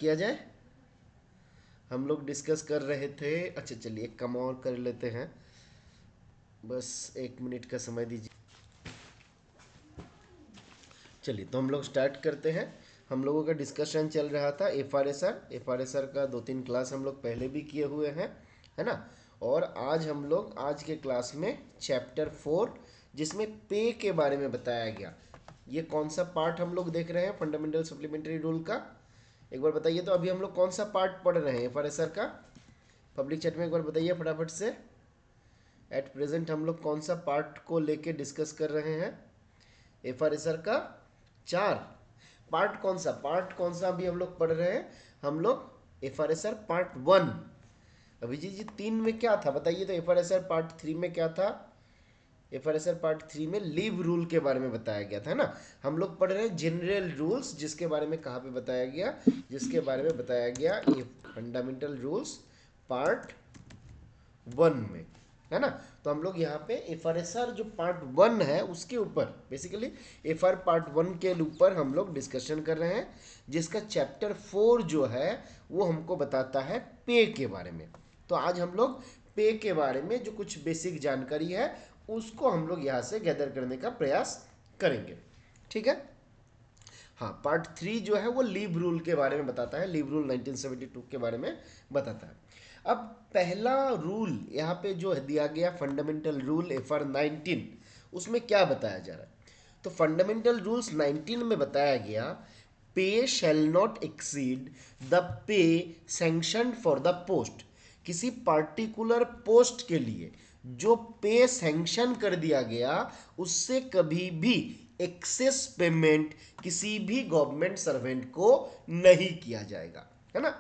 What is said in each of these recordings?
किया जाए। हम लोग डिस्कस कर रहे थे, अच्छा चलिए एक काम और कर लेते हैं, बस 1 मिनट का समय दीजिए। चलिए तो हम लोग स्टार्ट करते हैं। हम लोगों का डिस्कशन चल रहा था एफ आर एस आर का 2-3 क्लास हम लोग पहले भी किए हुए हैं, है ना। और आज हम लोग आज के क्लास में चैप्टर 4 जिसमें पे के बारे में बताया गया, ये कौन सा पार्ट हम लोग देख रहे हैं फंडामेंटल सप्लीमेंट्री रूल का, एक बार बताइए। तो अभी हम लोग कौन सा पार्ट पढ़ रहे हैं एफ का? पब्लिक चैट में एक बार बताइए फटाफट से। एट प्रेजेंट हम लोग कौन सा पार्ट को लेके डिस्कस कर रहे हैं? एफ का 4 पार्ट, कौन सा अभी हम लोग पढ़ रहे हैं? हम लोग एफ पार्ट 1। अभिजीत जी 3 में क्या था बताइए। तो एफ पार्ट 3 में क्या था? पार्ट 3 में लीव रूल के बारे में बताया गया था ना। हम लोग पढ़ रहे हैं जनरल रूल्स, जिसके बारे में कहाँ पे बताया गया, जिसके बारे में बताया गया ये फंडामेंटल रूल्स पार्ट 1 में, है ना। तो हम लोग यहाँ पे एफ जो पार्ट 1 है उसके ऊपर, बेसिकली पार्ट 1 के ऊपर हम लोग डिस्कशन कर रहे हैं, जिसका चैप्टर 4 जो है वो हमको बताता है पे के बारे में। तो आज हम लोग पे के बारे में जो कुछ बेसिक जानकारी है उसको हम लोग यहाँ से गैदर करने का प्रयास करेंगे, ठीक है। हाँ, पार्ट 3 जो है वो लीव रूल के बारे में बताता है, लीव रूल 1972 के बारे में बताता है। अब पहला रूल यहाँ पे जो दिया गया फंडामेंटल रूल FR19, उसमें क्या बताया जा रहा है? तो फंडामेंटल रूल्स 19 में बताया गया, पे shall not exceed the pay sanction for the post. किसी पार्टिकुलर पोस्ट के लिए जो पे सैंक्शन कर दिया गया उससे कभी भी एक्सेस पेमेंट किसी भी गवर्नमेंट सर्वेंट को नहीं किया जाएगा, है ना।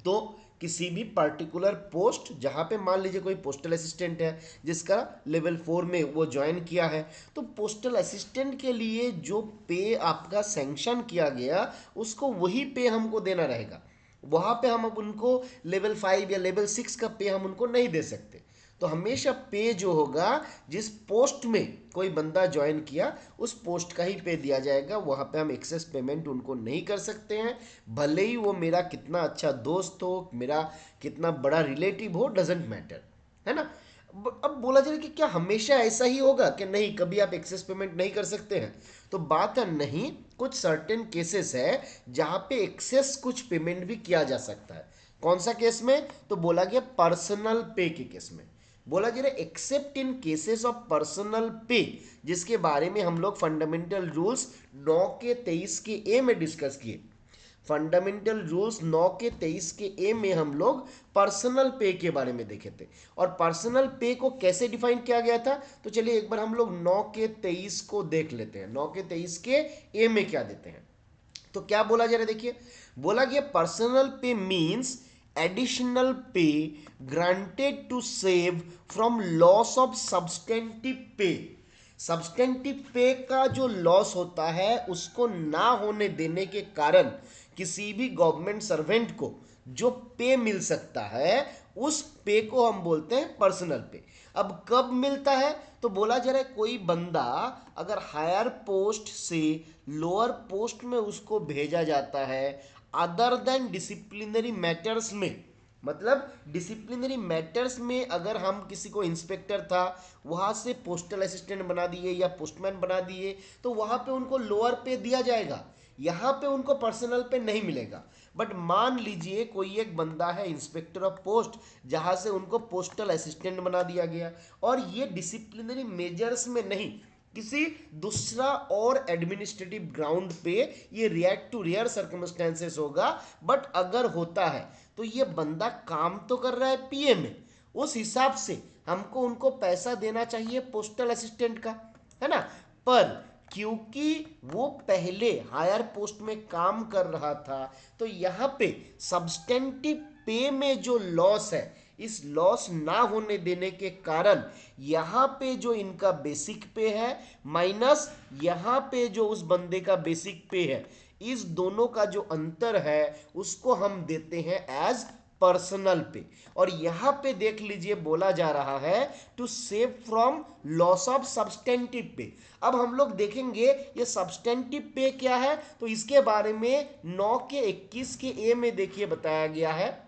तो किसी भी पार्टिकुलर पोस्ट, जहां पे मान लीजिए कोई पोस्टल असिस्टेंट है जिसका लेवल 4 में वो ज्वाइन किया है, तो पोस्टल असिस्टेंट के लिए जो पे आपका सैंक्शन किया गया उसको वही पे हमको देना रहेगा। वहां पे हम अब उनको लेवल 5 या लेवल 6 का पे हम उनको नहीं दे सकते। तो हमेशा पे जो होगा, जिस पोस्ट में कोई बंदा ज्वाइन किया उस पोस्ट का ही पे दिया जाएगा। वहां पे हम एक्सेस पेमेंट उनको नहीं कर सकते हैं, भले ही वो मेरा कितना अच्छा दोस्त हो, मेरा कितना बड़ा रिलेटिव हो, डजेंट मैटर, है ना। अब बोला जाए कि क्या हमेशा ऐसा ही होगा कि नहीं, कभी आप एक्सेस पेमेंट नहीं कर सकते हैं? तो बात है नहीं, कुछ सर्टेन केसेस है जहां पे एक्सेस कुछ पेमेंट भी किया जा सकता है। कौन सा केस में? तो बोला गया पर्सनल पे के केस में। बोला जा रहा है accept in cases of personal पे, जिसके बारे में हम लोग फंडामेंटल रूल्स 9 के 23 के ए में डिस्कस किए। फंडामेंटल रूल्स 9 के 23 के ए में हम लोग पर्सनल पे के बारे में देखे थे, और पर्सनल पे को कैसे डिफाइन किया गया था। तो चलिए एक बार हम लोग 9 के 23 को देख लेते हैं। 9 के 23 के ए में क्या देते हैं, तो क्या बोला जा रहा है देखिए। बोला गया personal pay means additional pay granted to save from loss of substantive pay. Substantive pay का जो लॉस होता है उसको ना होने देने के कारण किसी भी गवर्नमेंट सर्वेंट को जो पे मिल सकता है उस पे को हम बोलते हैं पर्सनल पे। अब कब मिलता है? तो बोला जा रहा है कोई बंदा अगर हायर पोस्ट से लोअर पोस्ट में उसको भेजा जाता है अदर देन डिसिप्लिनरी मैटर्स में, मतलब डिसिप्लिनरी मैटर्स में अगर हम किसी को इंस्पेक्टर था वहां से पोस्टल असिस्टेंट बना दिए या पोस्टमैन बना दिए, तो वहां पे उनको लोअर पे दिया जाएगा, यहाँ पे उनको पर्सनल पे नहीं मिलेगा। बट मान लीजिए कोई एक बंदा है इंस्पेक्टर ऑफ पोस्ट, जहां से उनको पोस्टल असिस्टेंट बना दिया गया, और ये डिसिप्लिनरी मेजर्स में नहीं, किसी दूसरा और एडमिनिस्ट्रेटिव ग्राउंड पे ये रिएक्ट टू रेयर सर्कमस्टेंसेस होगा। बट अगर होता है तो ये बंदा काम तो कर रहा है पीए में, उस हिसाब से हमको उनको पैसा देना चाहिए पोस्टल असिस्टेंट का, है ना। पर क्योंकि वो पहले हायर पोस्ट में काम कर रहा था, तो यहाँ पे सब्सटेंटिव पे में जो लॉस है, इस लॉस ना होने देने के कारण यहाँ पे जो इनका बेसिक पे है माइनस यहाँ पे जो उस बंदे का बेसिक पे है, इस दोनों का जो अंतर है उसको हम देते हैं एज पर्सनल पे। और यहां पे देख लीजिए बोला जा रहा है to save from loss of substantive pay. अब हम लोग देखेंगे ये सब्सटेंटिव पे क्या है, तो इसके बारे में 9 के 21 के ए में देखिए बताया गया है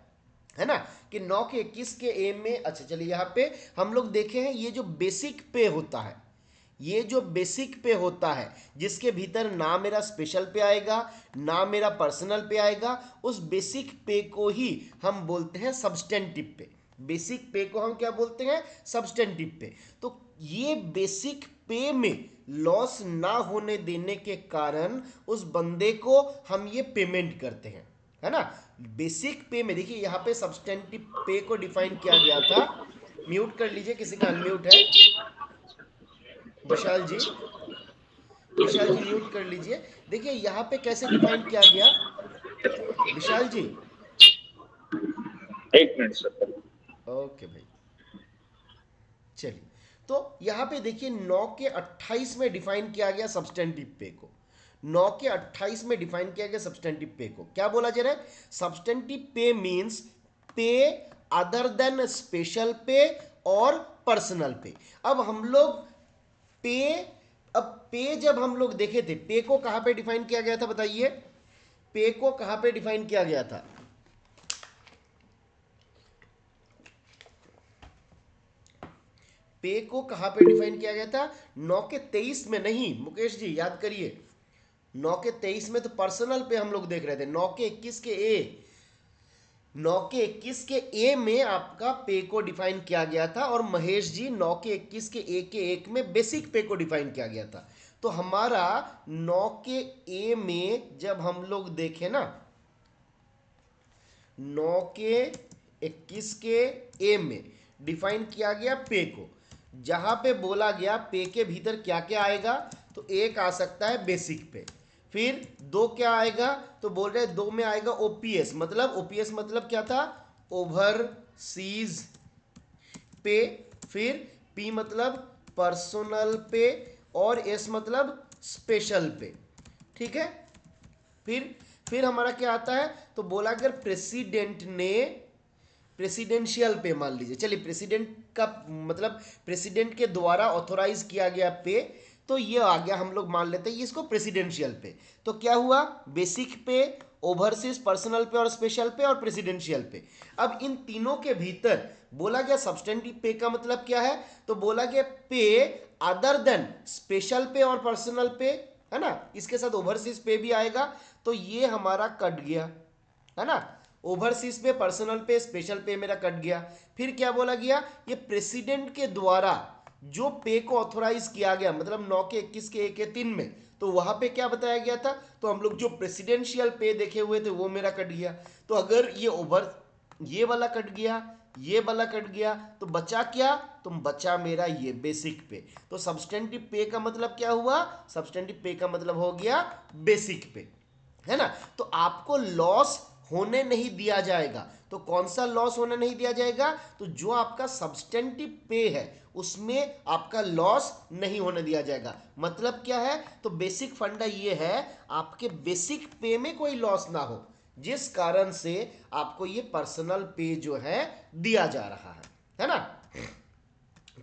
ना, कि 9 के 21 के ए में। अच्छा चलिए यहाँ पे हम लोग देखे हैं ये जो बेसिक पे होता है, ये जो बेसिक पे होता है जिसके भीतर ना मेरा स्पेशल पे आएगा ना मेरा पर्सनल पे आएगा, उस बेसिक पे को ही हम बोलते हैं सब्सटेंटिव पे। बेसिक पे को हम क्या बोलते हैं, सब्सटेंटिव पे। तो ये बेसिक पे में लॉस ना होने देने के कारण उस बंदे को हम ये पेमेंट करते हैं, है ना। बेसिक पे में देखिए यहाँ पे सब्सटेंटिव पे को डिफाइन किया गया था। म्यूट कर लीजिए, किसी का अनम्यूट है। विशाल जी, विशाल जी म्यूट कर लीजिए। देखिए यहाँ पे कैसे डिफाइन किया गया विशाल जी। एक मिनट सर। ओके भाई, चलिए। तो यहाँ पे देखिए 9 के 28 में डिफाइन किया गया सब्सटेंटिव पे को। 9 के 28 में डिफाइन किया गया सब्सटेंटिव पे को। क्या बोला जा रहा है, सब्सटेंटिव पे मींस पे अदर देन स्पेशल पे और पर्सनल पे। अब हम लोग पे, अब पे जब हम लोग देखे थे, पे को कहां पे डिफाइन किया गया था बताइए, पे को कहां पे डिफाइन किया गया था। पे को कहां पे डिफाइन किया गया था, 9 के 23 में नहीं मुकेश जी, याद करिए। 9 के 23 में तो पर्सनल पे हम लोग देख रहे थे। 9 के 21 के ए, 9 के 21 के ए में आपका पे को डिफाइन किया गया था। और महेश जी 9 के 21 के ए के एक में बेसिक पे को डिफाइन किया गया था। तो हमारा 9 के ए में जब हम लोग देखें ना, 9 के 21 के ए में डिफाइन किया गया पे को, जहां पे बोला गया पे के भीतर क्या क्या आएगा, तो एक आ सकता है बेसिक पे, फिर दो क्या आएगा, तो बोल रहे दो में आएगा ओपीएस। मतलब ओपीएस मतलब क्या था, ओवरसीज पे, फिर पी मतलब पर्सनल पे, और एस मतलब स्पेशल पे। ठीक है, फिर हमारा क्या आता है, तो बोला अगर प्रेसिडेंट ने प्रेसिडेंशियल पे मान लीजिए, चलिए प्रेसिडेंट का मतलब प्रेसिडेंट के द्वारा ऑथोराइज किया गया पे, तो ये आ गया, हम लोग मान लेते हैं इसको प्रेसिडेंशियल पे। तो क्या हुआ, बेसिक पे, ओवरसीज, पर्सनल पे और स्पेशल पे और प्रेसिडेंशियल पे। अब इन तीनों के भीतर बोला गया सब्सटेंटिव पे का मतलब क्या है, तो बोला गया पे अदर देन स्पेशल पे और पर्सनल पे, है ना, इसके साथ ओवरसीज पे भी आएगा। तो ये हमारा कट गया, है ना, ओवरसीज पे, पर्सनल पे, स्पेशल पे मेरा कट गया। फिर क्या बोला गया, ये प्रेसिडेंट के द्वारा जो पे को ऑथोराइज किया गया, मतलब 9 के 21 के 1 के 3 में, तो वहां पे क्या बताया गया था, तो हम लोग जो प्रेसिडेंशियल पे देखे हुए थे वो मेरा कट गया। तो अगर ये ओवर, ये वाला कट गया, ये वाला कट गया, तो बचा क्या, तो बचा मेरा ये बेसिक पे। तो सब्सटेंटिव पे का मतलब क्या हुआ, सब्सटेंटिव पे का मतलब हो गया बेसिक पे, है ना। तो आपको लॉस होने नहीं दिया जाएगा। तो कौन सा लॉस होने नहीं दिया जाएगा, तो जो आपका सब्सटेंटिव पे है उसमें आपका लॉस नहीं होने दिया जाएगा। मतलब क्या है, तो बेसिक फंडा ये है, आपके बेसिक पे में कोई लॉस ना हो, जिस कारण से आपको ये पर्सनल पे जो है दिया जा रहा है ना।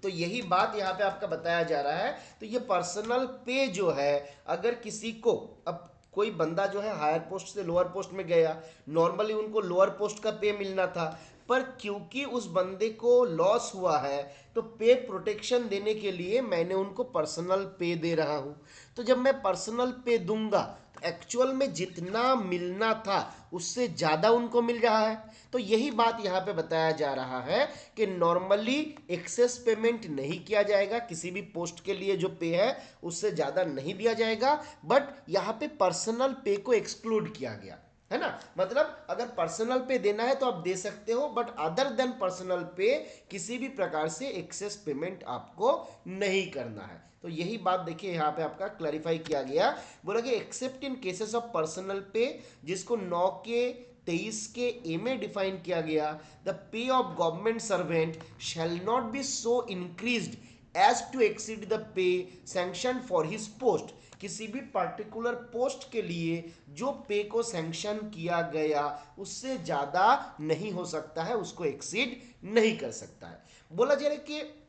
तो यही बात यहाँ पे आपका बताया जा रहा है। तो ये पर्सनल पे जो है, अगर किसी को, अब कोई बंदा जो है हायर पोस्ट से लोअर पोस्ट में गया, नॉर्मली उनको लोअर पोस्ट का पे मिलना था, पर क्योंकि उस बंदे को लॉस हुआ है, तो पे प्रोटेक्शन देने के लिए मैंने उनको पर्सनल पे दे रहा हूँ। तो जब मैं पर्सनल पे दूंगा, तो एक्चुअल में जितना मिलना था उससे ज़्यादा उनको मिल रहा है। तो यही बात यहाँ पे बताया जा रहा है कि नॉर्मली एक्सेस पेमेंट नहीं किया जाएगा, किसी भी पोस्ट के लिए जो पे है उससे ज़्यादा नहीं दिया जाएगा। बट यहाँ पे पर्सनल पे को एक्सक्लूड किया गया, है ना। मतलब अगर पर्सनल पे देना है तो आप दे सकते हो, बट अदर देन पर्सनल पे किसी भी प्रकार से एक्सेस पेमेंट आपको नहीं करना है। तो यही बात देखिए यहाँ पे आपका क्लैरिफाई किया गया। बोला कि accept in cases of personal पे, जिसको 9 के 23 के ए में डिफाइन किया गया, the pay of government servant shall not be so increased as to exceed the pay sanction for his post. किसी भी पर्टिकुलर पोस्ट के लिए जो पे को सैंक्शन किया गया उससे ज़्यादा नहीं हो सकता है, उसको एक्सीड नहीं कर सकता है। बोला जा रहा है कि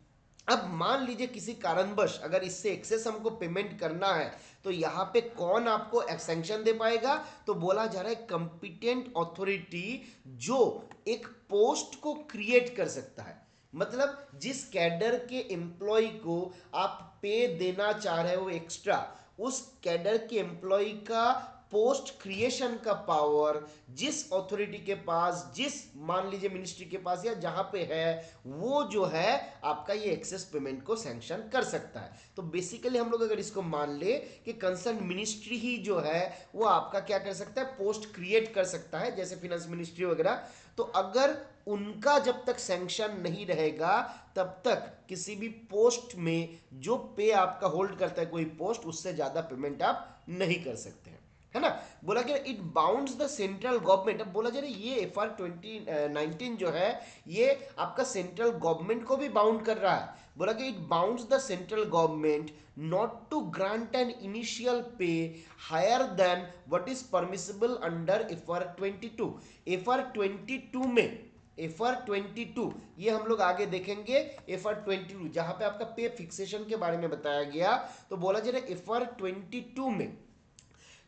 अब मान लीजिए किसी कारणवश अगर इससे एक्सेस हमको पेमेंट करना है तो यहाँ पे कौन आपको सैंक्शन दे पाएगा, तो बोला जा रहा है कंपिटेंट अथॉरिटी जो एक पोस्ट को क्रिएट कर सकता है। मतलब जिस कैडर के एम्प्लॉय को आप पे देना चाह रहे हो एक्स्ट्रा, उस कैडर के एम्प्लॉय का पोस्ट क्रिएशन का पावर जिस अथॉरिटी के पास, जिस मान लीजिए मिनिस्ट्री के पास या जहां पे है, वो जो है आपका ये एक्सेस पेमेंट को सैंक्शन कर सकता है। तो बेसिकली हम लोग अगर इसको मान ले कि कंसर्न मिनिस्ट्री ही जो है वो आपका क्या कर सकता है, पोस्ट क्रिएट कर सकता है, जैसे फिनेंस मिनिस्ट्री वगैरह। तो अगर उनका जब तक सैंक्शन नहीं रहेगा तब तक किसी भी पोस्ट में जो पे आपका होल्ड करता है कोई पोस्ट, उससे ज्यादा पेमेंट आप नहीं कर सकते हैं, है ना। बोला कि it bounds the central government. अब बोला जा रहा है ये FR 2019 जो है ये आपका सेंट्रल गवर्नमेंट को भी बाउंड कर रहा है। बोला कि it bounds the central government not to grant an initial pay higher than what is permissible under FR 22। FR 22 में FR 22 ये हम लोग आगे देखेंगे। FR 22 जहां पे आपका पे फिक्सेशन के बारे में बताया गया, तो बोला जा रहा है FR 22 में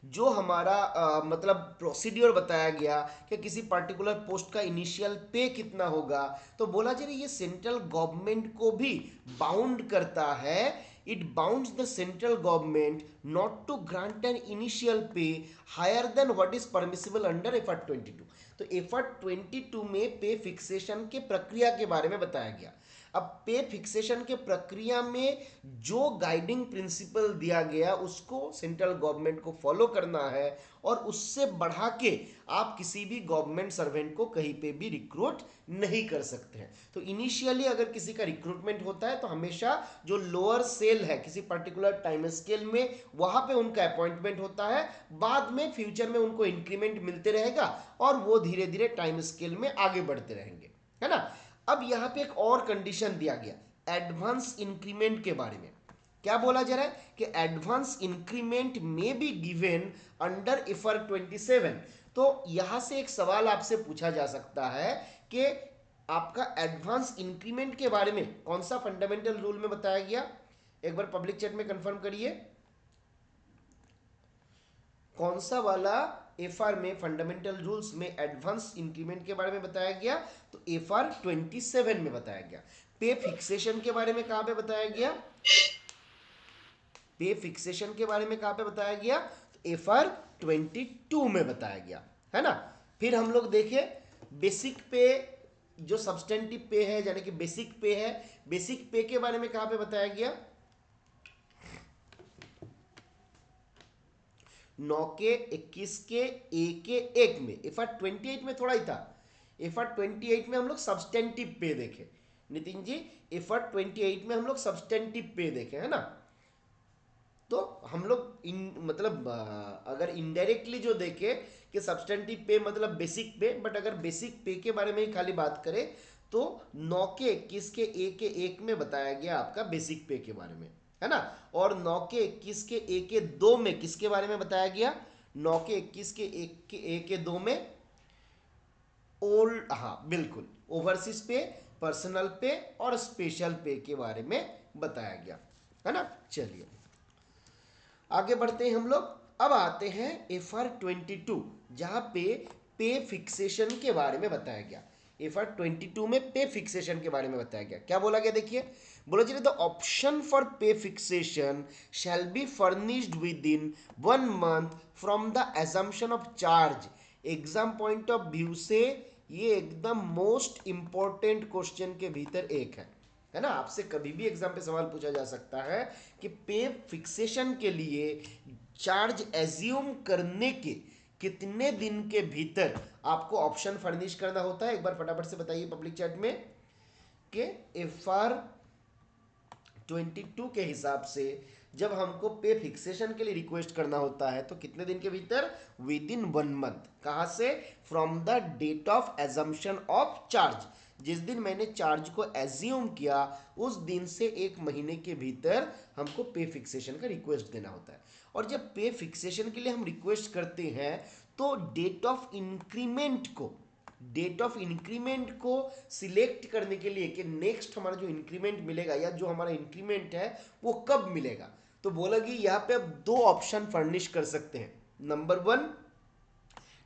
जो हमारा मतलब प्रोसीड्योर बताया गया कि किसी पर्टिकुलर पोस्ट का इनिशियल पे कितना होगा, तो बोला जा रहा है ये सेंट्रल गवर्नमेंट को भी बाउंड करता है। It bounds the central government not to grant an initial pay higher than what is permissible under FR 22। तो FR 22 में पे फिक्सेशन के प्रक्रिया के बारे में बताया गया। अब पे फिक्सेशन के प्रक्रिया में जो गाइडिंग प्रिंसिपल दिया गया उसको सेंट्रल गवर्नमेंट को फॉलो करना है, और उससे बढ़ा के आप किसी भी गवर्नमेंट सर्वेंट को कहीं पे भी रिक्रूट नहीं कर सकते हैं। तो इनिशियली अगर किसी का रिक्रूटमेंट होता है तो हमेशा जो लोअर सेल है किसी पर्टिकुलर टाइम स्केल में वहां पे उनका अपॉइंटमेंट होता है, बाद में फ्यूचर में उनको इंक्रीमेंट मिलते रहेगा और वो धीरे धीरे टाइम स्केल में आगे बढ़ते रहेंगे, है ना। अब यहाँ पे एक और कंडीशन दिया गया एडवांस इंक्रीमेंट के बारे में। क्या बोला जा रहा है कि एडवांस इंक्रीमेंट में बी गिवन अंडर FR 27। तो यहां से एक सवाल आपसे पूछा जा सकता है कि आपका एडवांस इंक्रीमेंट के बारे में कौन सा फंडामेंटल रूल में बताया गया, एक बार पब्लिक चैट में कंफर्म करिए कौन सा वाला FR में फंडामेंटल रूल्स में एडवांस इंक्रीमेंट के बारे में बताया गया। तो FR 27 में बताया गया। पे फिक्सेशन के बारे में कहां पे बताया गया, पे फिक्सेशन के बारे में कहां पे बताया गया, तो FR 22 में बताया गया, है ना। फिर हम लोग देखें बेसिक पे, जो सब्सटेंटिव पे है यानी कि बेसिक पे है, बेसिक पे के बारे में कहां पे बताया गया, 9 के 21 के A के 1 में। FR 28 में थोड़ा ही था, FR 28 में हम लोग सब्सटेंटिव पे देखे नितिन जी, FR 28 में हम लोग सब्सटेंटिव पे देखे, है ना। तो हम लोग मतलब अगर इनडायरेक्टली जो देखे कि सब्सटेंटिव पे मतलब बेसिक पे, बट अगर बेसिक पे के बारे में ही खाली बात करें तो 9 के 21 के A के 1 में बताया गया आपका बेसिक पे के बारे में, है ना। और 9 के 21 के A के 2 में किसके बारे में बताया गया, 9 के 21 के A के 2 में ओल्ड, हाँ बिल्कुल, ओवरसीज पे, पर्सनल पे और स्पेशल पे के बारे में बताया गया, है ना। चलिए आगे बढ़ते हैं हम लोग। अब आते हैं FR 22 जहां पे फिक्सेशन के बारे में बताया गया। FR 22 में पे फिक्सेशन के बारे में बताया गया। क्या बोला गया देखिए, बोला चलिए द ऑप्शन फॉर पे fixation shall be furnished with in 1 month from the assumption of charge. Exam point of view से ये एकदम मोस्ट इंपॉर्टेंट क्वेश्चन के भीतर एक है ना। आपसे कभी भी एग्जाम पे सवाल पूछा जा सकता है कि पे फिक्सेशन के लिए चार्ज एज्यूम करने के कितने दिन के भीतर आपको ऑप्शन फर्निश करना होता है, एक बार फटाफट से बताइए पब्लिक चैट में कि FR 22 के हिसाब से जब हमको पे फिक्सेशन के लिए रिक्वेस्ट करना होता है तो कितने दिन के भीतर, विद इन 1 मंथ। कहाँ से, from the date of assumption of charge, जिस दिन मैंने चार्ज को एज्यूम किया उस दिन से 1 महीने के भीतर हमको पे फिक्सेशन का रिक्वेस्ट देना होता है। और जब पे फिक्सेशन के लिए हम रिक्वेस्ट करते हैं तो डेट ऑफ इंक्रीमेंट को सिलेक्ट करने के लिए कि नेक्स्ट हमारा जो इंक्रीमेंट मिलेगा या जो हमारा इंक्रीमेंट है वो कब मिलेगा, तो बोला कि यहाँ पे आप 2 ऑप्शन फर्निश कर सकते हैं। Number 1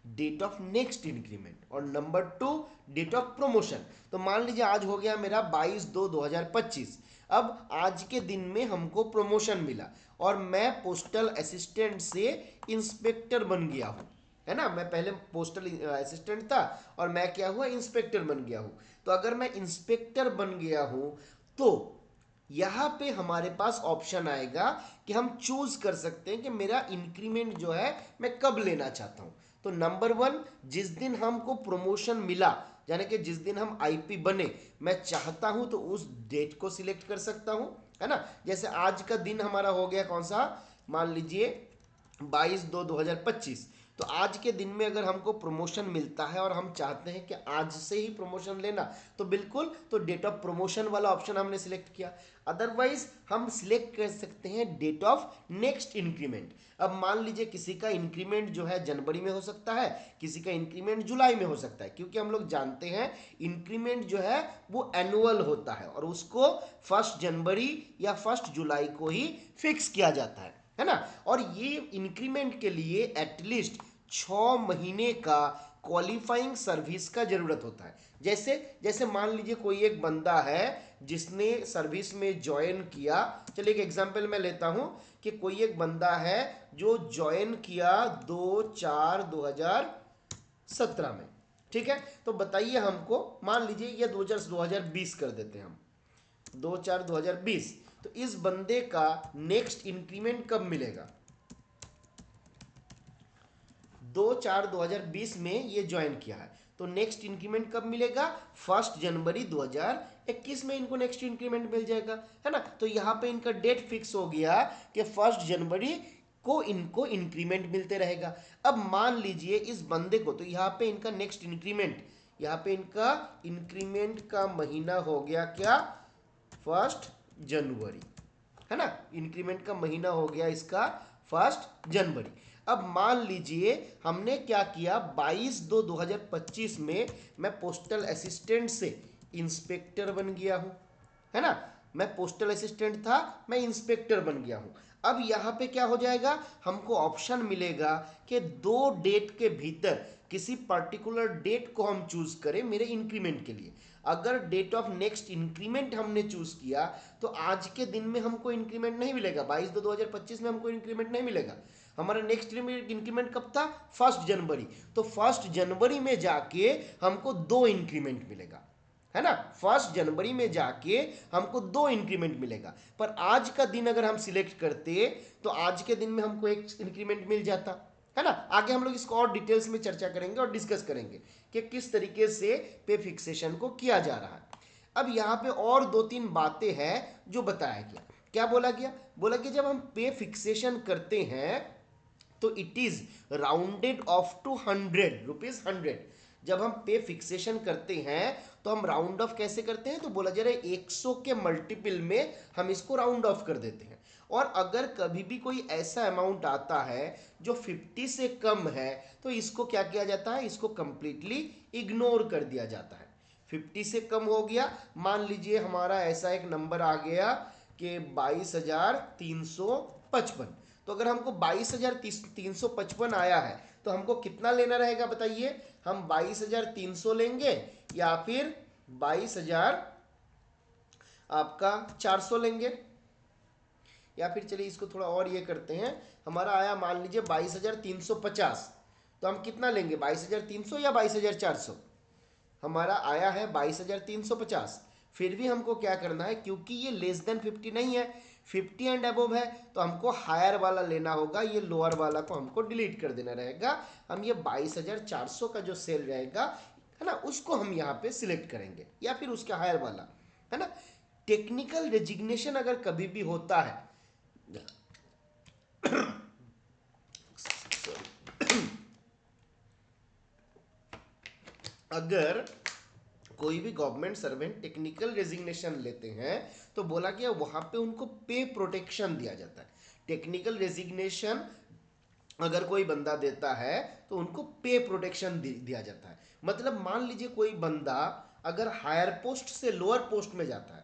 date of next increment और नंबर 2 डेट ऑफ प्रमोशन। तो मान लीजिए आज हो गया मेरा 22/2/2025। अब आज के दिन में हमको प्रमोशन मिला और मैं पोस्टल असिस्टेंट से इंस्पेक्टर बन गया हूँ, है ना। मैं पहले पोस्टल असिस्टेंट था और मैं क्या हुआ, इंस्पेक्टर बन गया हूँ। तो अगर मैं इंस्पेक्टर बन गया हूँ तो यहाँ पे हमारे पास ऑप्शन आएगा कि हम चूज कर सकते हैं कि मेरा इंक्रीमेंट जो है मैं कब लेना चाहता हूँ। तो नंबर 1 जिस दिन हमको प्रमोशन मिला, यानी कि जिस दिन हम आईपी बने, मैं चाहता हूँ तो उस डेट को सिलेक्ट कर सकता हूँ, है ना। जैसे आज का दिन हमारा हो गया कौन सा, मान लीजिए 22/2/2025। तो आज के दिन में अगर हमको प्रमोशन मिलता है और हम चाहते हैं कि आज से ही प्रमोशन लेना, तो बिल्कुल तो डेट ऑफ प्रमोशन वाला ऑप्शन हमने सिलेक्ट किया। अदरवाइज हम सिलेक्ट कर सकते हैं डेट ऑफ नेक्स्ट इंक्रीमेंट। अब मान लीजिए किसी का इंक्रीमेंट जो है जनवरी में हो सकता है, किसी का इंक्रीमेंट जुलाई में हो सकता है, क्योंकि हम लोग जानते हैं इंक्रीमेंट जो है वो एनुअल होता है और उसको 1 जनवरी या 1 जुलाई को ही फिक्स किया जाता है ना। और ये इंक्रीमेंट के लिए एटलीस्ट 6 महीने का क्वालिफाइंग सर्विस का जरूरत होता है। जैसे जैसे मान लीजिए कोई एक बंदा है जिसने सर्विस में ज्वाइन किया, चलिए एक एग्जांपल मैं लेता हूं कि कोई एक बंदा है जो ज्वाइन किया 2/4/2017 में, ठीक है। तो बताइए हमको, मान लीजिए ये 2020 कर देते हैं हम, 2/4/2020। तो इस बंदे का नेक्स्ट इंक्रीमेंट कब मिलेगा, 2/4/2020 में ये ज्वाइन किया है, तो नेक्स्ट इंक्रीमेंट कब मिलेगा, 1 जनवरी 2021 में इनको नेक्स्ट इंक्रीमेंट मिल जाएगा, है ना। तो यहाँ पे इनका डेट फिक्स हो गया कि 1 जनवरी को इनको इंक्रीमेंट मिलते रहेगा। अब मान लीजिए इस बंदे को, तो यहाँ पे इनका नेक्स्ट इंक्रीमेंट, यहाँ पे इनका इंक्रीमेंट का महीना हो गया क्या, 1 जनवरी, है ना। इंक्रीमेंट का महीना हो गया इसका 1 जनवरी। अब मान लीजिए हमने क्या किया, 22/2/2025 में मैं पोस्टल असिस्टेंट से इंस्पेक्टर बन गया हूं, है ना। मैं पोस्टल असिस्टेंट था, मैं इंस्पेक्टर बन गया हूं। अब यहाँ पे क्या हो जाएगा, हमको ऑप्शन मिलेगा कि 2 डेट के भीतर किसी पर्टिकुलर डेट को हम चूज करें मेरे इंक्रीमेंट के लिए। अगर डेट ऑफ नेक्स्ट इंक्रीमेंट हमने चूज किया तो आज के दिन में हमको इंक्रीमेंट नहीं मिलेगा, 22/2/2025 में हमको इंक्रीमेंट नहीं मिलेगा। हमारा नेक्स्ट इंक्रीमेंट कब था, 1 जनवरी। तो 1 जनवरी में जाके हमको 2 इंक्रीमेंट मिलेगा, है ना। 1 जनवरी में जाके हमको 2 इंक्रीमेंट मिलेगा। पर आज का दिन अगर हम सिलेक्ट करते तो आज के दिन में हमको 1 इंक्रीमेंट मिल जाता, है ना। आगे हम लोग इसको और डिटेल्स में चर्चा करेंगे और डिस्कस करेंगे कि किस तरीके से पे फिक्सेशन को किया जा रहा है। अब यहाँ पे और 2-3 बातें हैं जो बताया गया। क्या बोला गया, बोला कि जब हम पे फिक्सेशन करते हैं तो it is rounded off to 100 rupees 100। जब हम पे फिक्सेशन करते हैं तो हम राउंड ऑफ कैसे करते हैं, तो बोला जा रहा है 100 के मल्टीपल में हम इसको राउंड ऑफ कर देते हैं। और अगर कभी भी कोई ऐसा अमाउंट आता है जो 50 से कम है तो इसको क्या किया जाता है, इसको कंप्लीटली इग्नोर कर दिया जाता है। 50 से कम हो गया, मान लीजिए हमारा ऐसा एक नंबर आ गया कि 22,355। तो अगर हमको 22,355 आया है तो हमको कितना लेना रहेगा बताइए, हम 22,300 लेंगे या फिर 22,000 आपका 400 लेंगे, या फिर चलिए इसको थोड़ा और ये करते हैं, हमारा आया मान लीजिए 22,350। तो हम कितना लेंगे, 22,300 या 22,400, हमारा आया है 22,350। फिर भी हमको क्या करना है, क्योंकि ये लेस देन 50 नहीं है, 50 एंड अबव है, तो हमको हायर वाला लेना होगा, ये लोअर वाला को हमको डिलीट कर देना रहेगा। हम ये 22,400 का जो सेल रहेगा, है ना, उसको हम यहाँ पे सिलेक्ट करेंगे या फिर उसका हायर वाला, है ना। टेक्निकल रेजिग्नेशन अगर कभी भी होता है अगर कोई भी गवर्नमेंट सर्वेंट टेक्निकल रेजिग्नेशन लेते हैं तो बोला गया वहां पे उनको पे प्रोटेक्शन दिया जाता है। टेक्निकल रेजिग्नेशन अगर कोई बंदा देता है तो उनको पे प्रोटेक्शन दिया जाता है। मतलब मान लीजिए कोई बंदा अगर हायर पोस्ट से लोअर पोस्ट में जाता है,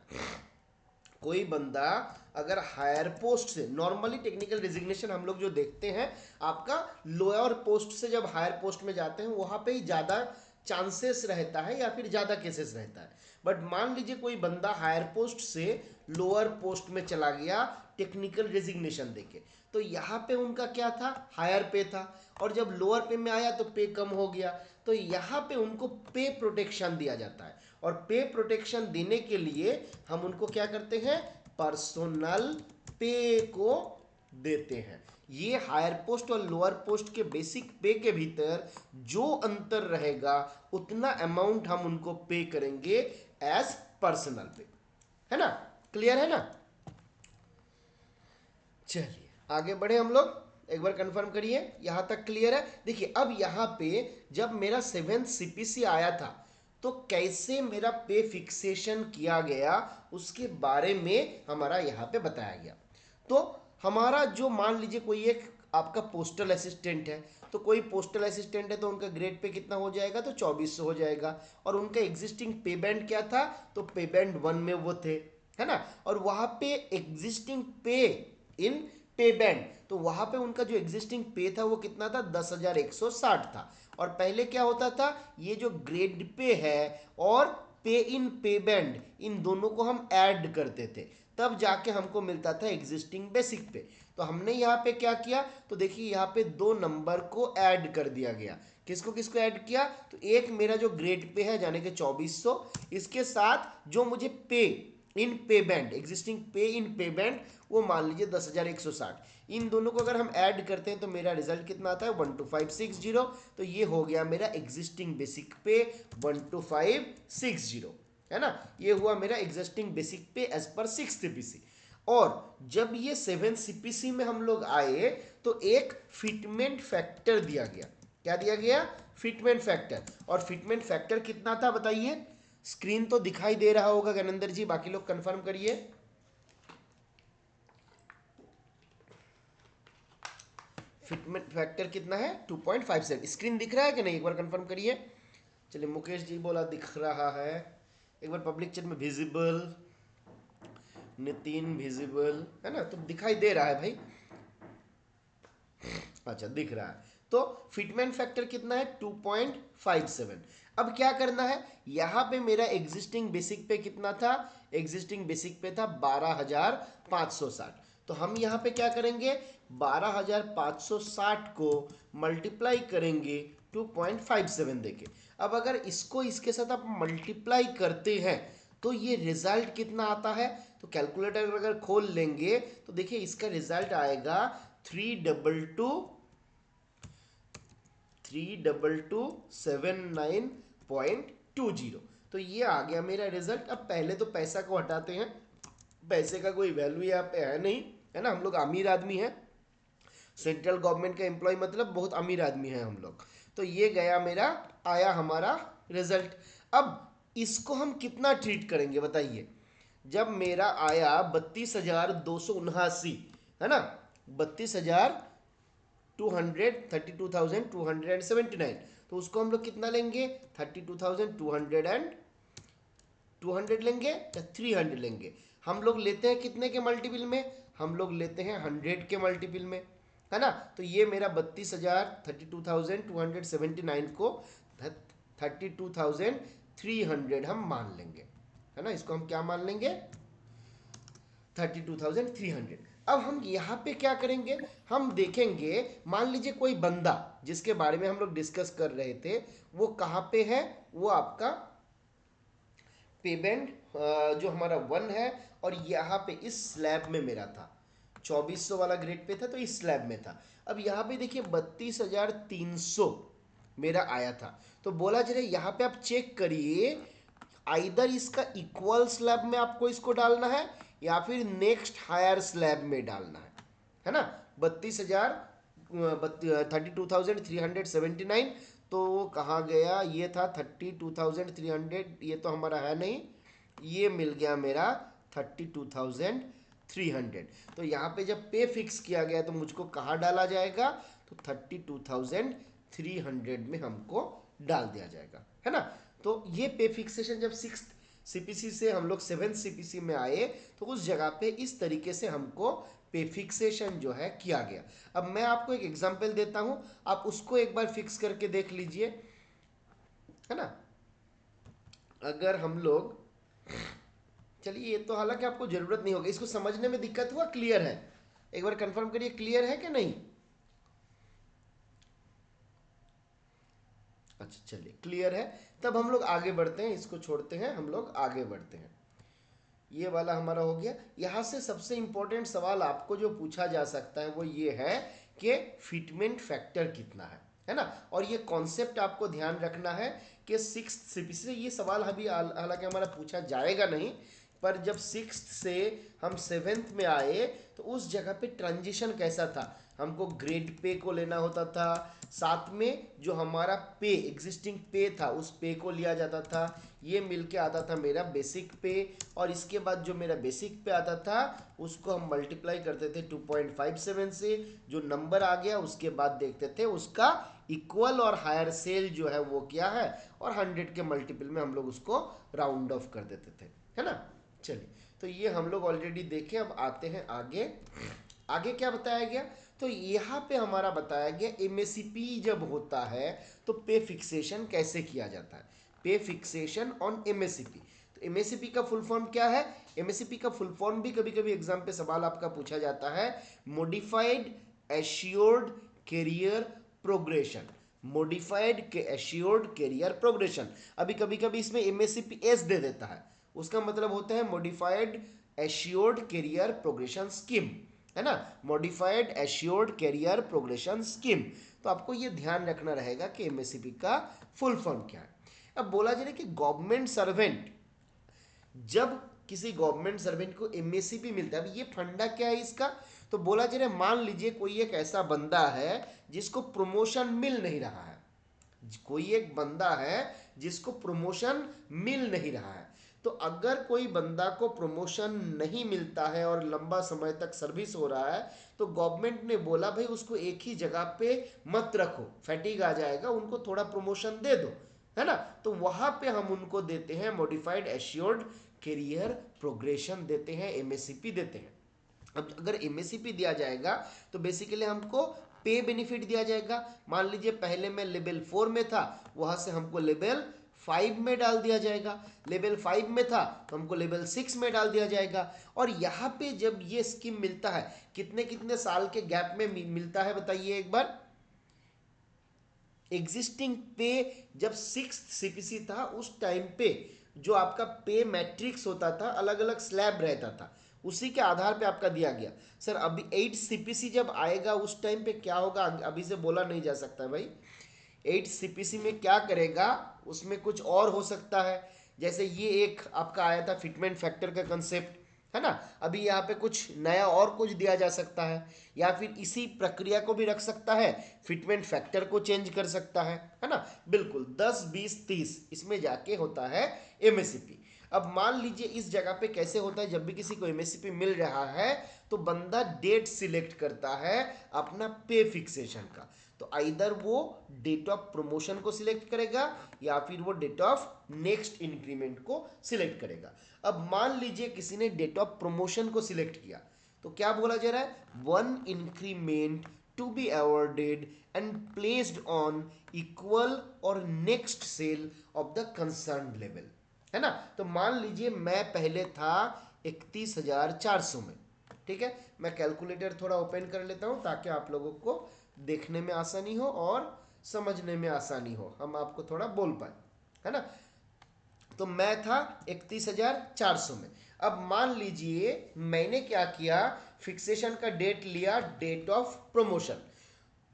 कोई बंदा अगर हायर पोस्ट से, नॉर्मली टेक्निकल रेजिग्नेशन हम लोग जो देखते हैं आपका लोअर पोस्ट से जब हायर पोस्ट में जाते हैं वहां पे ही ज़्यादा चांसेस रहता है या फिर ज़्यादा केसेस रहता है। बट मान लीजिए कोई बंदा हायर पोस्ट से लोअर पोस्ट में चला गया टेक्निकल रेजिग्नेशन देके, तो यहाँ पे उनका क्या था, हायर पे था, और जब लोअर पे में आया तो पे कम हो गया, तो यहाँ पे उनको पे प्रोटेक्शन दिया जाता है। और पे प्रोटेक्शन देने के लिए हम उनको क्या करते हैं, पर्सनल पे को देते हैं। ये हायर पोस्ट और लोअर पोस्ट के बेसिक पे के भीतर जो अंतर रहेगा उतना अमाउंट हम उनको पे करेंगे एज पर्सनल पे, है ना, क्लियर है ना। चलिए आगे बढ़े हम लोग, एक बार कंफर्म करिए यहां तक क्लियर है। देखिए अब यहां पे जब मेरा 7th सीपीसी आया था तो कैसे मेरा पे फिक्सेशन किया गया उसके बारे में हमारा यहाँ पे बताया गया। तो हमारा जो, मान लीजिए कोई एक आपका पोस्टल असिस्टेंट है, तो कोई पोस्टल असिस्टेंट है तो उनका ग्रेड पे कितना हो जाएगा, तो 2400 हो जाएगा। और उनका एग्जिस्टिंग पे बैंड क्या था, तो पे बैंड 1 में वो थे, है ना। और वहां पे एग्जिस्टिंग पे इन पे बैंड, तो वहां पे उनका जो एग्जिस्टिंग पे था वो कितना था, 10,160 था। और पहले क्या होता था, ये जो ग्रेड पे है और पे इन पे बैंड, इन दोनों को हम ऐड करते थे, तब जाके हमको मिलता था एग्जिस्टिंग बेसिक पे। तो हमने यहाँ पे क्या किया, तो देखिए यहाँ पे दो नंबर को ऐड कर दिया गया। किसको किसको ऐड किया, तो एक मेरा जो ग्रेड पे है यानी कि 2400, इसके साथ जो मुझे पे इन पे बैंड, एग्जिस्टिंग पे इन पे बैंड, वो मान लीजिए 10,160, इन दोनों को अगर हम ऐड करते हैं तो मेरा रिजल्ट कितना आता है, 12560। तो ये हो गया मेरा एग्जिस्टिंग बेसिक पे 12560, है ना। ये हुआ मेरा एग्जिस्टिंग बेसिक पे एज पर 6th सीपीसी। और जब ये 7th सीपीसी में हम लोग आए तो एक फिटमेंट फैक्टर दिया गया। क्या दिया गया, फिटमेंट फैक्टर। और फिटमेंट फैक्टर कितना था बताइए, स्क्रीन तो दिखाई दे रहा होगा गणेंद्र जी, बाकी लोग कंफर्म करिए। फिटमेंट फैक्टर कितना है, 2.57। स्क्रीन दिख रहा है कि नहीं, एक बार कंफर्म करिए। चलिए मुकेश जी बोला दिख रहा है, एक बार पब्लिक चैट में विजिबल, नितिन विजिबल, है ना, तो दिखाई दे रहा है भाई, अच्छा दिख रहा है। तो फिटमेंट फैक्टर कितना है, 2.57। अब क्या करना है, यहां पे मेरा एग्जिस्टिंग बेसिक पे कितना था, एग्जिस्टिंग बेसिक पे था 12,560। तो हम यहां पे क्या करेंगे, 12,560 को मल्टीप्लाई करेंगे 2.57 देके। अब अगर इसको इसके साथ आप मल्टीप्लाई करते हैं तो ये रिजल्ट कितना आता है, तो कैलकुलेटर अगर खोल लेंगे तो देखिए इसका रिजल्ट आएगा 32279.20। तो ये आ गया मेरा रिजल्ट। अब पहले तो पैसा को हटाते हैं, पैसे का कोई वैल्यू यहाँ पे है नहीं, है ना, हम लोग अमीर आदमी हैं, सेंट्रल गवर्नमेंट का एम्प्लॉय मतलब बहुत अमीर आदमी है हम लोग। तो ये गया मेरा, आया हमारा रिजल्ट। अब इसको हम कितना ट्रीट करेंगे बताइए, जब मेरा आया 32,279, है ना, 32,279, तो उसको हम लोग कितना लेंगे, 32,200 एंड 200 लेंगे या 300 लेंगे। हम लोग लेते हैं कितने के मल्टीपल में, हम लोग लेते हैं 100 के मल्टीपल में, है ना। तो ये मेरा 32,279 को 32,300 हम मान लेंगे, है ना, इसको हम क्या मान लेंगे, 32,300। अब हम यहाँ पे क्या करेंगे, हम देखेंगे, मान लीजिए कोई बंदा जिसके बारे में हम लोग डिस्कस कर रहे थे वो कहाँ पे है, वो आपका पेमेंट जो हमारा 1 है, और यहाँ पे इस स्लैब में मेरा था 2400 वाला ग्रेड पे था तो इस स्लैब में था। अब यहाँ पे देखिए 32,300 मेरा आया था। तो बोला चले यहाँ पे आप चेक करिए, आइदर इसका इक्वल स्लैब में आपको इसको डालना है या फिर नेक्स्ट हायर स्लैब में डालना है ना। 32,000 32,379। तो वो कहाँ गया, ये था 32,300, ये तो हमारा है नहीं, ये मिल गया मेरा 32,300। तो यहाँ पे जब पे फिक्स किया गया तो मुझको कहाँ डाला जाएगा, तो 32,300 में हमको डाल दिया जाएगा, है ना। तो ये पे फिक्सेशन जब 6th सीपीसी से हम लोग 7th सीपीसी में आए तो उस जगह पे इस तरीके से हमको पे फिक्सेशन जो है किया गया। अब मैं आपको एक एग्जांपल देता हूं, आप उसको एक बार फिक्स करके देख लीजिए, है ना। अगर हम लोग, चलिए ये तो हालांकि आपको जरूरत नहीं होगी, इसको समझने में दिक्कत हुआ, क्लियर है, एक बार कंफर्म करिए क्लियर है कि नहीं। अच्छा चलिए क्लियर है, तब हम लोग आगे बढ़ते हैं, इसको छोड़ते हैं, हम लोग आगे बढ़ते हैं। ये वाला हमारा हो गया। यहाँ से सबसे इंपॉर्टेंट सवाल आपको जो पूछा जा सकता है वो ये है कि फिटमेंट फैक्टर कितना है ना। और ये कॉन्सेप्ट आपको ध्यान रखना है कि 6th सीपीसी से ये सवाल अभी हालांकि हमारा पूछा जाएगा नहीं, पर जब 6th से हम 7th में आए तो उस जगह पे ट्रांजिशन कैसा था, हमको ग्रेड पे को लेना होता था, साथ में जो हमारा पे एग्जिस्टिंग पे था उस पे को लिया जाता था, ये मिलके आता था मेरा बेसिक पे, और इसके बाद जो मेरा बेसिक पे आता था उसको हम मल्टीप्लाई करते थे 2.57 से, जो नंबर आ गया उसके बाद देखते थे उसका इक्वल और हायर सेल जो है वो क्या है, और 100 के मल्टीपल में हम लोग उसको राउंड ऑफ कर देते थे, है ना। चलिए तो ये हम लोग ऑलरेडी देखे, अब आते हैं आगे। आगे क्या बताया गया, तो यहाँ पे हमारा बताया गया एमएससीपी जब होता है तो पे फिक्सेशन कैसे किया जाता है, पे फिक्सेशन ऑन एमएससीपी। तो एमएससीपी का फुल फॉर्म क्या है, एमएससीपी का फुल फॉर्म भी कभी कभी एग्जाम पे सवाल आपका पूछा जाता है, modified assured career progression, modified के एश्योर्ड कैरियर प्रोग्रेशन। अभी कभी कभी इसमें एमएससीपी एस दे देता है, उसका मतलब होता है modified assured career progression scheme, है ना, modified assured career progression scheme. तो आपको ये ध्यान रखना रहेगा कि एमएससीपी का फुल फॉर्म क्या है। अब बोला जा रहा है कि गवर्नमेंट सर्वेंट, जब किसी गवर्नमेंट सर्वेंट को एमएससीपी मिलता है, अब ये फंडा क्या है इसका, तो बोला जा रहा है मान लीजिए कोई एक ऐसा बंदा है जिसको प्रमोशन मिल नहीं रहा है, कोई एक बंदा है जिसको प्रमोशन मिल नहीं रहा है, तो अगर कोई बंदा को प्रमोशन नहीं मिलता है और लंबा समय तक सर्विस हो रहा है तो गवर्नमेंट ने बोला भाई उसको एक ही जगह पे मत रखो, फैटिग आ जाएगा, उनको थोड़ा प्रमोशन दे दो, है ना। तो वहां पे हम उनको देते हैं मॉडिफाइड एश्योर्ड कैरियर प्रोग्रेशन देते हैं, एमएससीपी देते हैं। अब अगर एमएससीपी दिया जाएगा तो बेसिकली हमको पे बेनिफिट दिया जाएगा। मान लीजिए पहले मैं लेवल 4 में था, वहां से हमको लेवल 5 में डाल दिया जाएगा, लेवल 5 में था तो हमको लेवल 6 में डाल दिया जाएगा। और यहाँ पे जब ये स्कीम मिलता है कितने कितने साल के गैप में मिलता है बताइए एक बार। एग्जिस्टिंग पे जब 6th सीपीसी था उस टाइम पे जो आपका पे मैट्रिक्स होता था, अलग अलग स्लैब रहता था, उसी के आधार पे आपका दिया गया। सर अभी 8 सीपीसी जब आएगा उस टाइम पे क्या होगा, अभी से बोला नहीं जा सकता है भाई। 8 सीपीसी में क्या करेगा, उसमें कुछ और हो सकता है, जैसे ये एक आपका आया था फिटमेंट फैक्टर का कंसेप्ट, है ना, अभी यहाँ पे कुछ नया और कुछ दिया जा सकता है, या फिर इसी प्रक्रिया को भी रख सकता है, फिटमेंट फैक्टर को चेंज कर सकता है ना। बिल्कुल 10 20 30 इसमें जाके होता है एमएससीपी। अब मान लीजिए इस जगह पे कैसे होता है, जब भी किसी को एमएससीपी मिल रहा है तो बंदा डेट सिलेक्ट करता है अपना पे फिक्सेशन का, तो आइदर वो डेट ऑफ प्रमोशन को सिलेक्ट करेगा या फिर वो डेट ऑफ नेक्स्ट इंक्रीमेंट को सिलेक्ट करेगा। अब मान लीजिए किसी ने डेट ऑफ प्रमोशन को सिलेक्ट किया तो क्या बोला जा रहा है, 1 increment to be awarded and placed on equal और next cell of the concern level, है ना। तो मान लीजिए मैं पहले था 31,400 में, ठीक है, मैं कैलकुलेटर थोड़ा ओपन कर लेता हूं ताकि आप लोगों को देखने में आसानी हो और समझने में आसानी हो, हम आपको थोड़ा बोल पाए, है ना। तो मैं था 31,400 में। अब मान लीजिए मैंने क्या किया, फिक्सेशन का डेट लिया, डेट ऑफ प्रमोशन,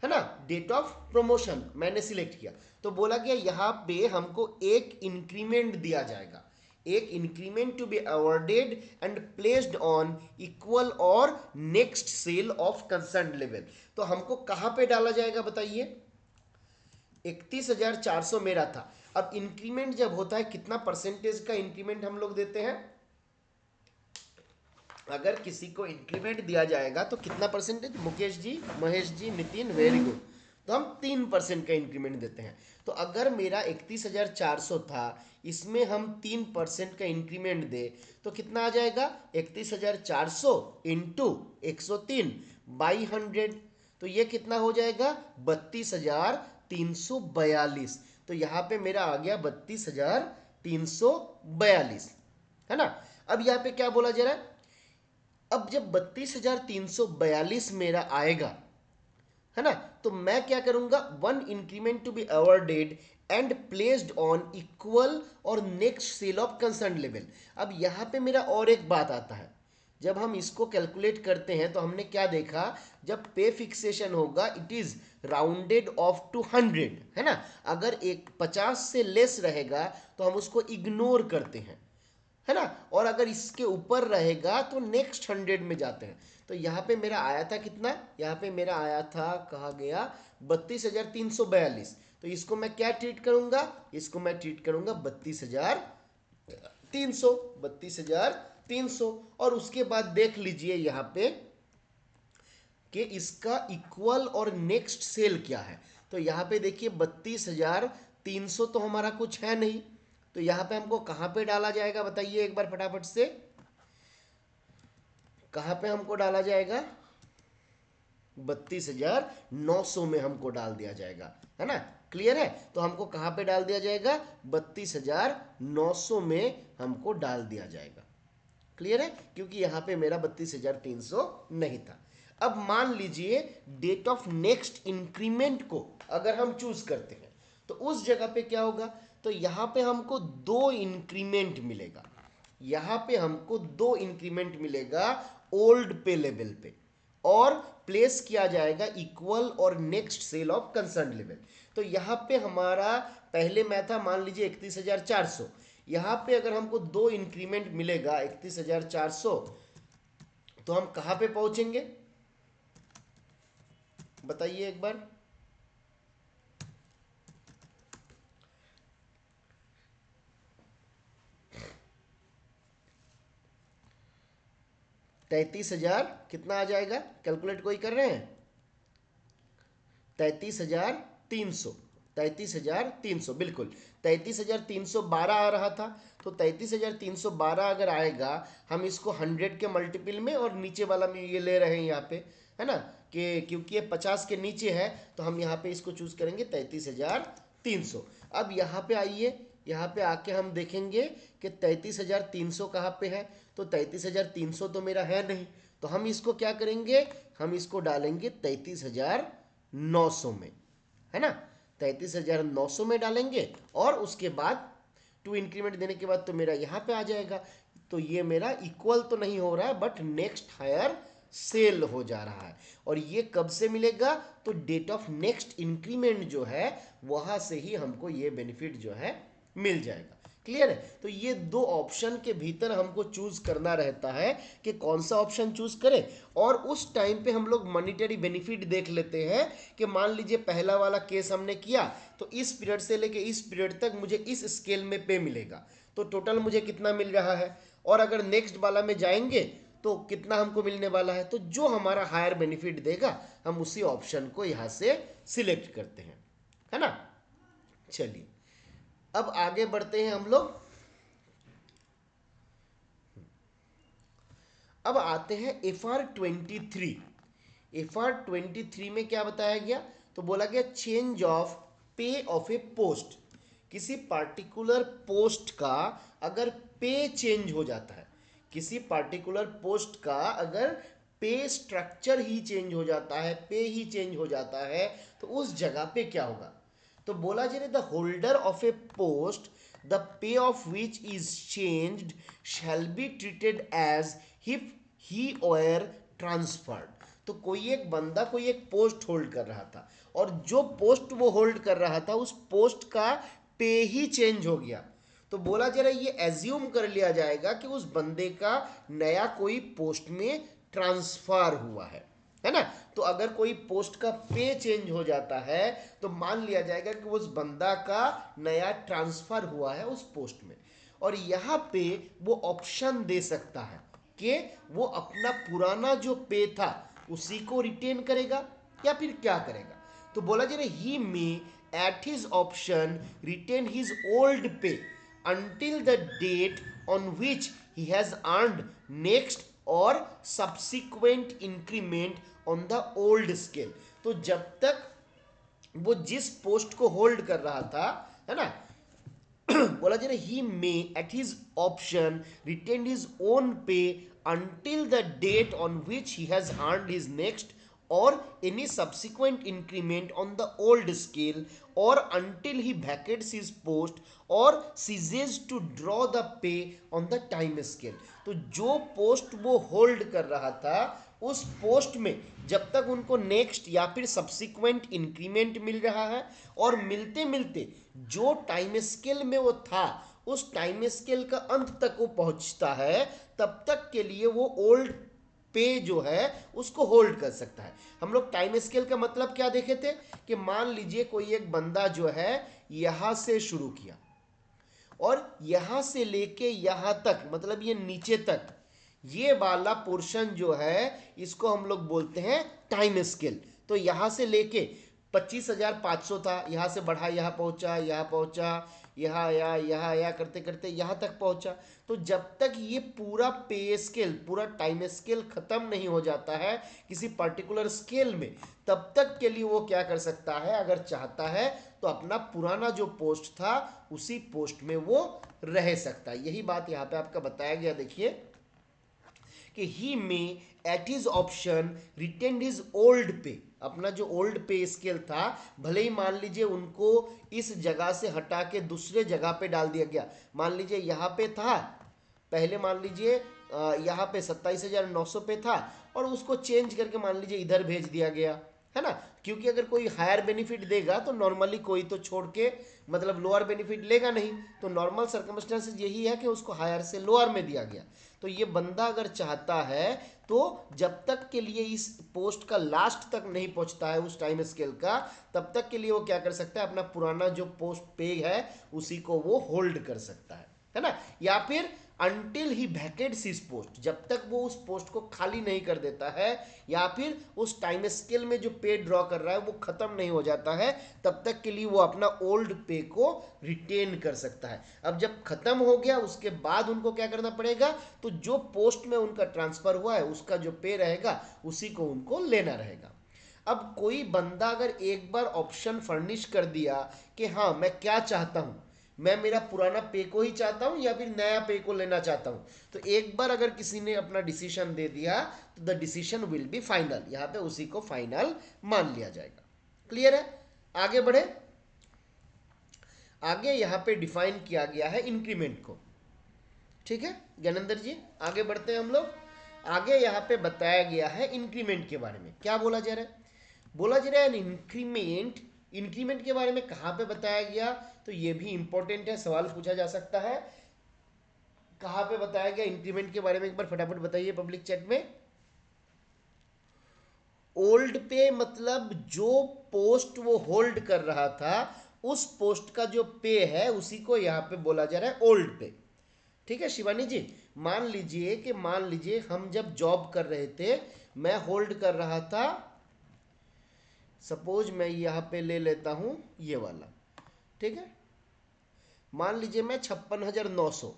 है ना, डेट ऑफ प्रमोशन मैंने सिलेक्ट किया, तो बोला गया यहाँ पे हमको एक इंक्रीमेंट दिया जाएगा, एक increment to be awarded and placed on equal और next cell of concern level. तो हमको कहां पे डाला जाएगा बताइए? 31,400 मेरा था। अब इंक्रीमेंट जब होता है, कितना परसेंटेज का इंक्रीमेंट हम लोग देते हैं? अगर किसी को इंक्रीमेंट दिया जाएगा तो कितना percentage? Mukesh ji, Mahesh ji, Nitin, very good. तो हम 3% का इंक्रीमेंट देते हैं। तो अगर मेरा 31,400 था, इसमें हम 3% का इंक्रीमेंट दे तो कितना आ जाएगा? 31,400 इंटू 103 बाई 100। तो ये कितना हो जाएगा? 32,342। तो यहाँ पे मेरा आ गया 32,342, है ना। अब यहाँ पे क्या बोला जा रहा है? अब जब 32,342 मेरा आएगा, है ना, तो मैं क्या करूंगा? One increment to be awarded and placed on equal और next cell of concern level. अब यहां पे मेरा और एक बात आता है, जब हम इसको कैलकुलेट करते हैं तो हमने क्या देखा? जब पे फिक्सेशन होगा it is rounded off to 100, है ना। अगर एक 50 से लेस रहेगा तो हम उसको इग्नोर करते हैं, है ना। और अगर इसके ऊपर रहेगा तो नेक्स्ट 100 में जाते हैं। तो यहाँ पे मेरा आया था कितना? यहाँ पे मेरा आया था, कहा गया 32,342। तो इसको मैं क्या ट्रीट करूंगा? इसको मैं ट्रीट करूंगा 32,300, 32,300। और उसके बाद देख लीजिए यहाँ पे कि इसका इक्वल और नेक्स्ट सेल क्या है। तो यहाँ पे देखिए 32,300 तो हमारा कुछ है नहीं, तो यहाँ पे हमको कहाँ पे डाला जाएगा बताइए एक बार फटाफट से? कहाँ पे हमको डाला जाएगा? 32,900 में हमको डाल दिया जाएगा, है ना। क्लियर है? तो हमको कहाँ पे डाल दिया जाएगा? 32,900 में हमको डाल दिया जाएगा। क्लियर है? क्योंकि यहाँ पे मेरा 32,300 नहीं था। अब मान लीजिए डेट ऑफ नेक्स्ट इंक्रीमेंट को अगर हम चूज करते हैं तो उस जगह पे क्या होगा? तो यहाँ पे हमको 2 इंक्रीमेंट मिलेगा। यहाँ पे हमको 2 इंक्रीमेंट मिलेगा ओल्ड पे लेवल पे, और प्लेस किया जाएगा इक्वल और next cell of concern level. तो यहाँ पे हमारा पहले मैं था मान लीजिए 31,400, यहाँ पे अगर हमको 2 इंक्रीमेंट मिलेगा 31,400, तो हम कहाँ पे पहुंचेंगे बताइए एक बार? तैतीस हजार कितना आ जाएगा? कैलकुलेट कोई कर रहे हैं? 33,300, 33,300 बिल्कुल। 33,312 आ रहा था, तो 33,312 अगर आएगा, हम इसको 100 के मल्टीपल में और नीचे वाला में ये ले रहे हैं यहाँ पे, है ना, कि क्योंकि ये 50 के नीचे है तो हम यहाँ पे इसको चूज करेंगे 33,300। अब यहाँ पे आइए, यहाँ पे आके हम देखेंगे कि 33,300 कहाँ पे है। तो 33,300 तो मेरा है नहीं, तो हम इसको क्या करेंगे? हम इसको डालेंगे 33,900 में, है ना। 33,900 में डालेंगे और उसके बाद 2 इंक्रीमेंट देने के बाद तो मेरा यहाँ पे आ जाएगा। तो ये मेरा इक्वल तो नहीं हो रहा है बट नेक्स्ट हायर सेल हो जा रहा है। और ये कब से मिलेगा? तो डेट ऑफ नेक्स्ट इंक्रीमेंट जो है वहां से ही हमको ये बेनिफिट जो है मिल जाएगा। क्लियर है? तो ये 2 ऑप्शन के भीतर हमको चूज करना रहता है कि कौन सा ऑप्शन चूज करें। और उस टाइम पे हम लोग मॉनिटरी बेनिफिट देख लेते हैं कि मान लीजिए पहला वाला केस हमने किया तो इस पीरियड से लेके इस पीरियड तक मुझे इस स्केल में पे मिलेगा, तो टोटल मुझे कितना मिल रहा है। और अगर नेक्स्ट वाला में जाएंगे तो कितना हमको मिलने वाला है। तो जो हमारा हायर बेनिफिट देगा हम उसी ऑप्शन को यहाँ से सिलेक्ट करते हैं, है ना। चलिए अब आगे बढ़ते हैं हम लोग। अब आते हैं FR-23। FR-23 में क्या बताया गया? तो बोला गया चेंज ऑफ पे ऑफ ए पोस्ट। किसी पार्टिकुलर पोस्ट का अगर पे चेंज हो जाता है, किसी पार्टिकुलर पोस्ट का अगर पे स्ट्रक्चर ही चेंज हो जाता है, पे ही चेंज हो जाता है, तो उस जगह पे क्या होगा? तो बोला जा रहा है the holder of a post the pay of which is changed shall be treated as if he were transferred. तो कोई एक बंदा कोई एक पोस्ट होल्ड कर रहा था और जो पोस्ट वो होल्ड कर रहा था उस पोस्ट का पे ही चेंज हो गया, तो बोला जरा ये एज्यूम कर लिया जाएगा कि उस बंदे का नया कोई पोस्ट में ट्रांसफर हुआ है ना। तो अगर कोई पोस्ट का पे चेंज हो जाता है तो मान लिया जाएगा कि उस बंदा का नया ट्रांसफर हुआ है उस पोस्ट में, और यहाँ पे वो ऑप्शन दे सकता है कि वो अपना पुराना जो पे था उसी को रिटेन करेगा या फिर क्या करेगा। तो बोला जा रहा है he may at his option retain his old pay until the date on which he has earned next or subsequent increment on the old scale। तो जब तक वो जिस पोस्ट को होल्ड कर रहा था, है ना, बोला जा रहा है he may at his option retain his own pay until the date on which he has earned his next or any subsequent increment on the old scale or until he vacates his post or ceases to draw the pay on the time scale। तो जो post वो hold कर रहा था उस post में जब तक उनको नेक्स्ट या फिर सब्सिक्वेंट इंक्रीमेंट मिल रहा है और मिलते मिलते जो टाइम स्केल में वो था उस टाइम स्केल का अंत तक वो पहुंचता है, तब तक के लिए वो ओल्ड पे जो है उसको होल्ड कर सकता है। हम लोग टाइम स्केल का मतलब क्या देखे थे कि मान लीजिए कोई एक बंदा जो है यहां से शुरू किया और यहां से लेके यहां तक, मतलब ये नीचे तक, ये वाला पोर्शन जो है इसको हम लोग बोलते हैं टाइम स्केल। तो यहां से लेके 25,500 था, यहां से बढ़ा यहां पहुंचा, यहां पहुंचा, यहाँ आया, यहाँ आया, करते करते यहाँ तक पहुंचा। तो जब तक ये पूरा पे स्केल, पूरा टाइम स्केल खत्म नहीं हो जाता है किसी पर्टिकुलर स्केल में, तब तक के लिए वो क्या कर सकता है, अगर चाहता है तो अपना पुराना जो पोस्ट था उसी पोस्ट में वो रह सकता है। यही बात यहाँ पे आपका बताया गया, देखिए कि he may at his option retain his old pay, अपना जो ओल्ड पे स्केल था भले ही मान लीजिए उनको इस जगह से हटा के दूसरे जगह पे डाल दिया गया। मान लीजिए यहाँ पे था पहले, मान लीजिए यहाँ पे 27,900 पे था और उसको चेंज करके मान लीजिए इधर भेज दिया गया, है ना। क्योंकि अगर कोई हायर बेनिफिट देगा तो नॉर्मली कोई तो छोड़ के मतलब लोअर बेनिफिट लेगा नहीं, तो नॉर्मल सर्कमस्टेंसेस यही है कि उसको हायर से लोअर में दिया गया। तो ये बंदा अगर चाहता है तो जब तक के लिए इस पोस्ट का लास्ट तक नहीं पहुंचता है उस टाइम स्केल का, तब तक के लिए वो क्या कर सकता है, अपना पुराना जो पोस्ट पे है उसी को वो होल्ड कर सकता है ना। या फिर अनटिल ही वैकेट्स हिज पोस्ट, जब तक वो उस पोस्ट को खाली नहीं कर देता है या फिर उस टाइम स्केल में जो पे ड्रॉ कर रहा है वो खत्म नहीं हो जाता है, तब तक के लिए वो अपना ओल्ड पे को रिटेन कर सकता है। अब जब खत्म हो गया उसके बाद उनको क्या करना पड़ेगा, तो जो पोस्ट में उनका ट्रांसफर हुआ है उसका जो पे रहेगा उसी को उनको लेना रहेगा। अब कोई बंदा अगर एक बार ऑप्शन फर्निश कर दिया कि हाँ मैं क्या चाहता हूं, मैं मेरा पुराना पे को ही चाहता हूं या फिर नया पे को लेना चाहता हूं, तो एक बार अगर किसी ने अपना डिसीजन दे दिया तो the decision will be final, यहां पे उसी को फाइनल मान लिया जाएगा। क्लियर है? आगे बढ़े। आगे यहां पे डिफाइन किया गया है इंक्रीमेंट को। ठीक है ज्ञानेंद्र जी, आगे बढ़ते हैं हम लोग। आगे यहां पे बताया गया है इंक्रीमेंट के बारे में। क्या बोला जा रहा है? बोला जा रहा है इंक्रीमेंट, इंक्रीमेंट के बारे में कहां पे बताया गया, तो ये भी इंपॉर्टेंट है, सवाल पूछा जा सकता है। कहां पे बताया गया इंक्रीमेंट के बारे में, एक बार फटाफट बताइए पब्लिक चैट में। ओल्ड पे मतलब जो पोस्ट वो होल्ड कर रहा था उस पोस्ट का जो पे है उसी को यहां पे बोला जा रहा है ओल्ड पे। ठीक है शिवानी जी, मान लीजिए हम जब जॉब कर रहे थे, मैं होल्ड कर रहा था, सपोज मैं यहाँ पे ले लेता हूँ ये वाला, ठीक है, मान लीजिए मैं 56,900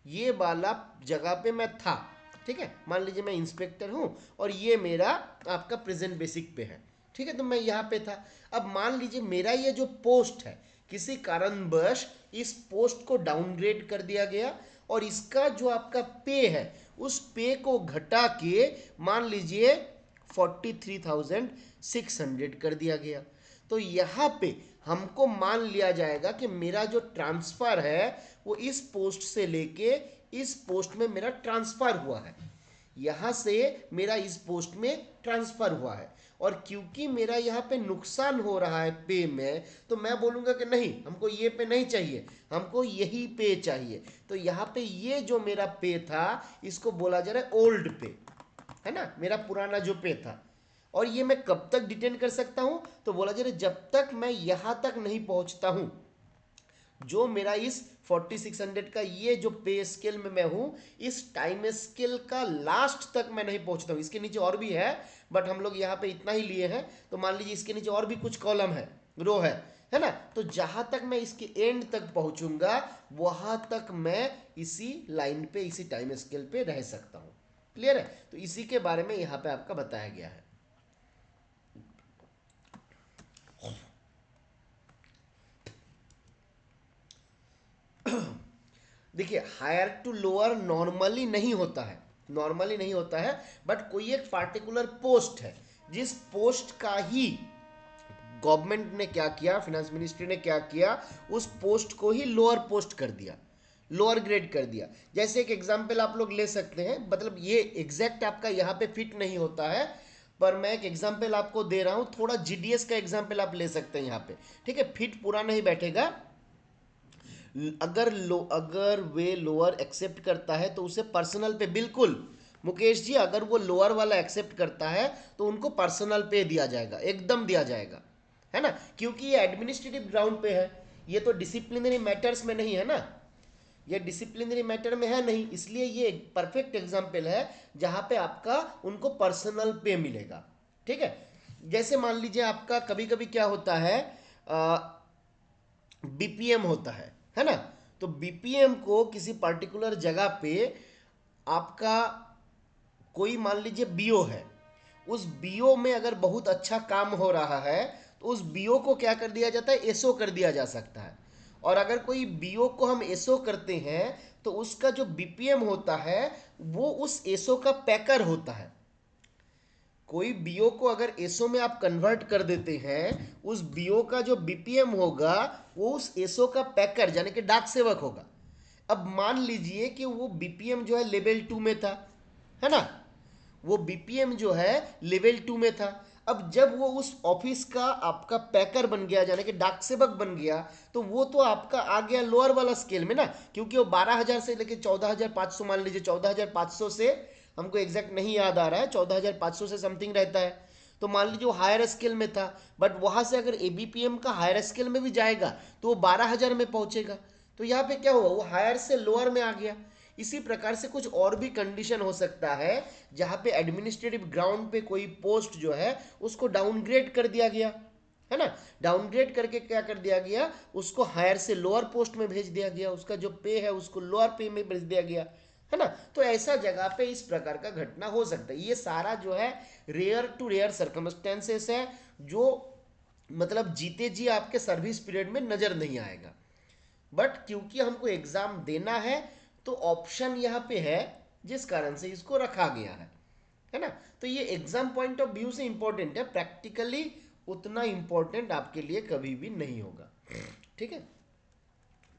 ये वाला जगह पे मैं था, ठीक है, मान लीजिए मैं इंस्पेक्टर हूँ और ये मेरा आपका प्रेजेंट बेसिक पे है, ठीक है, तो मैं यहाँ पे था। अब मान लीजिए मेरा ये जो पोस्ट है किसी कारणवश इस पोस्ट को डाउनग्रेड कर दिया गया और इसका जो आपका पे है उस पे को घटा के मान लीजिए 43,600 कर दिया गया। तो यहाँ पे हमको मान लिया जाएगा कि मेरा जो ट्रांसफर है वो इस पोस्ट से लेके इस पोस्ट में मेरा ट्रांसफर हुआ है। यहाँ से मेरा इस पोस्ट में ट्रांसफर हुआ है, और क्योंकि मेरा यहाँ पे नुकसान हो रहा है पे में, तो मैं बोलूँगा कि नहीं, हमको ये पे नहीं चाहिए, हमको यही पे चाहिए। तो यहाँ पे ये जो मेरा पे था इसको बोला जा रहा है ओल्ड पे, है ना, मेरा पुराना जो पे था। और ये मैं कब तक डिटेन कर सकता हूँ, तो बोला जा रहा है जब तक मैं यहाँ तक नहीं पहुँचता हूँ, जो मेरा इस 4600 का ये जो पे स्केल में मैं हूं, इस टाइम स्केल का लास्ट तक मैं नहीं पहुंचता हूं। इसके नीचे और भी है, बट हम लोग यहाँ पे इतना ही लिए हैं, तो मान लीजिए इसके नीचे और भी कुछ कॉलम है, रो है ना। तो जहां तक मैं इसके एंड तक पहुंचूंगा वहां तक मैं इसी लाइन पे, इसी टाइम स्केल पे रह सकता हूं। क्लियर है? तो इसी के बारे में यहाँ पे आपका बताया गया है। देखिए, हायर टू लोअर नॉर्मली नहीं होता है, नॉर्मली नहीं होता है, बट कोई एक पार्टिकुलर पोस्ट है, जिस पोस्ट का ही गवर्नमेंट ने क्या किया, फाइनेंस मिनिस्ट्री ने क्या किया, उस पोस्ट को ही लोअर पोस्ट कर दिया, लोअर ग्रेड कर दिया। जैसे एक एग्जांपल आप लोग ले सकते हैं, मतलब ये एग्जैक्ट आपका यहाँ पे फिट नहीं होता है, पर मैं एक एग्जांपल आपको दे रहा हूँ, थोड़ा जीडीएस का एग्जांपल आप ले सकते हैं यहाँ पे, ठीक है, फिट पूरा नहीं बैठेगा। अगर वे लोअर एक्सेप्ट करता है तो उसे पर्सनल पे, बिल्कुल मुकेश जी, अगर वो लोअर वाला एक्सेप्ट करता है तो उनको पर्सनल पे दिया जाएगा, एकदम दिया जाएगा, है ना, क्योंकि ये एडमिनिस्ट्रेटिव ग्राउंड पे है, ये तो डिसिप्लिनरी मैटर्स में नहीं है ना, ये डिसिप्लिनरी मैटर में है नहीं, इसलिए ये एक परफेक्ट एग्जाम्पल है जहां पे आपका उनको पर्सनल पे मिलेगा। ठीक है, जैसे मान लीजिए आपका कभी कभी क्या होता है, बीपीएम होता है ना, तो बीपीएम को किसी पर्टिकुलर जगह पे आपका कोई मान लीजिए बीओ है, उस बीओ में अगर बहुत अच्छा काम हो रहा है तो उस बीओ को क्या कर दिया जाता है, एसओ कर दिया जा सकता है। और अगर कोई बीओ को हम एसओ करते हैं तो उसका जो बीपीएम होता है वो उस एसओ का पैकर होता है। कोई बीओ को अगर एसओ में आप कन्वर्ट कर देते हैं, उस बीओ का जो बीपीएम होगा वो उस एसओ का पैकर यानी कि डाक सेवक होगा। अब मान लीजिए कि वो बीपीएम जो है लेवल 2 में था, है ना, वो बीपीएम जो है लेवल 2 में था। अब जब वो उस ऑफिस का आपका पैकर बन गया यानी कि डाक सेवक बन गया, तो वो तो आपका आ गया लोअर वाला स्केल में ना, क्योंकि वो 12,000 से लेके 14,500, मान लीजिए 14,500 से, हमको एग्जैक्ट नहीं याद आ रहा है, 14,500 से समथिंग रहता है, तो मान लीजिए वो हायर स्केल में था, बट वहां से अगर एबीपीएम का हायर स्केल में भी जाएगा तो वो 12,000 में पहुंचेगा। तो यहाँ पे क्या हुआ, वो हायर से लोअर में आ गया। इसी प्रकार से कुछ और भी कंडीशन हो सकता है जहां पे एडमिनिस्ट्रेटिव ग्राउंड पे कोई पोस्ट जो है उसको डाउनग्रेड कर दिया गया, है ना, डाउनग्रेड करके क्या कर दिया गया, उसको हायर से लोअर पोस्ट में भेज दिया गया, उसका जो पे है उसको लोअर पे में भेज दिया गया, है ना। तो ऐसा जगह पे इस प्रकार का घटना हो सकता है। ये सारा जो है रेयर टू रेयर सर्कमस्टेंसेस है, जो मतलब जीते जी आपके सर्विस पीरियड में नजर नहीं आएगा, बट क्योंकि हमको एग्जाम देना है तो ऑप्शन यहाँ पे है, जिस कारण से इसको रखा गया है ना। तो ये एग्जाम पॉइंट ऑफ व्यू से इंपॉर्टेंट है, प्रैक्टिकली उतना इंपॉर्टेंट आपके लिए कभी भी नहीं होगा। ठीक है,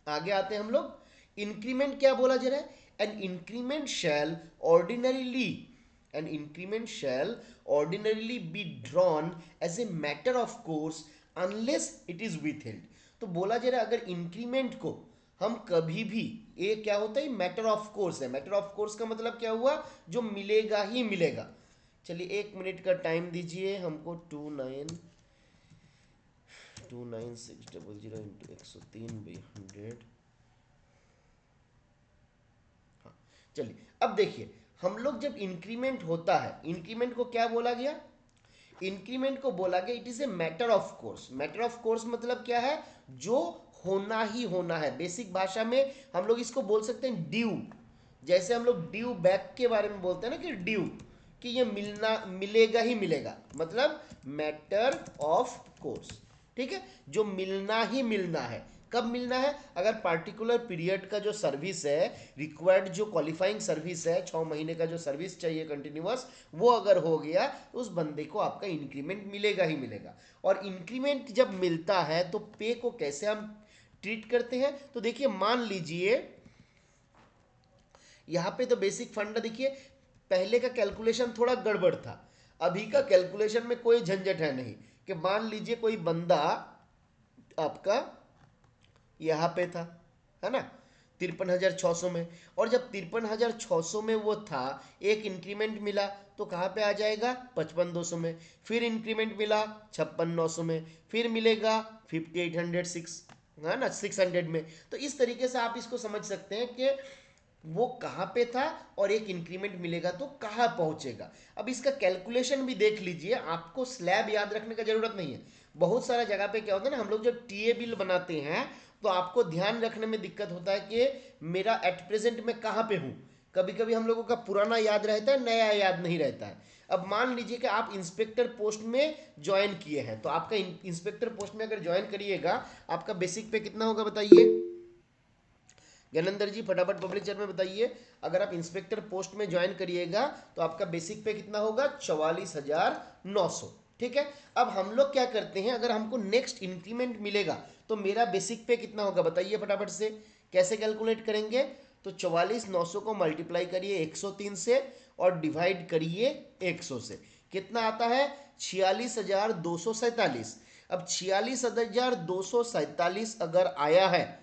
आगे आते हैं हम लोग। इंक्रीमेंट क्या बोला जा रहा है, an increment shall ordinarily, an increment shall ordinarily be drawn as a matter of course unless it is withheld. तो बोला जा रहा है अगर इंक्रीमेंट को हम कभी भी, ये क्या होता है, मैटर ऑफ कोर्स है। मैटर ऑफ कोर्स का मतलब क्या हुआ, जो मिलेगा ही मिलेगा। चलिए 1 मिनट का टाइम दीजिए हमको, 29600 इंटू 103/100। हाँ, चलिए अब देखिए, हम लोग जब इंक्रीमेंट होता है, इंक्रीमेंट को क्या बोला गया, इंक्रीमेंट को बोला गया it is a matter of course. Matter of course मतलब क्या है, जो होना ही होना है। बेसिक भाषा में हम लोग इसको बोल सकते हैं ड्यू, जैसे हम लोग ड्यू बैक के बारे में बोलते हैं ना, कि ड्यू, कि ये मिलना, मिलेगा ही मिलेगा, मतलब मैटर ऑफ कोर्स। ठीक है, जो मिलना ही मिलना है। कब मिलना है, अगर पार्टिकुलर पीरियड का जो सर्विस है, रिक्वायर्ड जो क्वालिफाइंग सर्विस है, 6 महीने का जो सर्विस चाहिए कंटिन्यूअस, वो अगर हो गया तो उस बंदे को आपका इंक्रीमेंट मिलेगा ही मिलेगा। और इंक्रीमेंट जब मिलता है तो पे को कैसे हम ट्रीट करते हैं, तो देखिए मान लीजिए यहाँ पे तो बेसिक फंडा देखिए, पहले का कैलकुलेशन थोड़ा गड़बड़ था, अभी का कैलकुलेशन में कोई झंझट है नहीं। कि मान लीजिए कोई बंदा आपका यहाँ पे था, है ना, 53,600 में, और जब 53,600 में वो था, एक इंक्रीमेंट मिला तो कहाँ पे आ जाएगा 55,200 में, फिर इंक्रीमेंट मिला 56,900 में, फिर मिलेगा 5806, है ना, 600 में। तो इस तरीके से आप इसको समझ सकते हैं कि वो कहाँ पे था और एक इंक्रीमेंट मिलेगा तो कहाँ पहुंचेगा। अब इसका कैलकुलेशन भी देख लीजिए, आपको स्लैब याद रखने का जरूरत नहीं है। बहुत सारा जगह पे क्या होता है ना, हम लोग जब टीए बिल बनाते हैं तो आपको ध्यान रखने में दिक्कत होता है कि मेरा एट प्रेजेंट में कहाँ पे हूँ। कभी कभी हम लोगों का पुराना याद रहता है, नया याद नहीं रहता है। अब मान लीजिए कि आप इंस्पेक्टर पोस्ट में ज्वाइन किए हैं, तो आपका इंस्पेक्टर पोस्ट में अगर ज्वाइन करिएगा, आपका बेसिक पे कितना होगा बताइए ज्ञानेंद्र जी, फटाफट पब्लिक चैट में बताइए। अगर आप इंस्पेक्टर पोस्ट में ज्वाइन करिएगा तो आपका बेसिक पे कितना होगा 44,900। ठीक है, अब हम लोग क्या करते हैं, अगर हमको नेक्स्ट इंक्रीमेंट मिलेगा तो मेरा बेसिक पे कितना होगा बताइए फटाफट से। कैसे कैलकुलेट करेंगे, तो 44,900 को मल्टीप्लाई करिए 103 से और डिवाइड करिए 100 से, कितना आता है 46,247। अब 46,247 अगर आया है,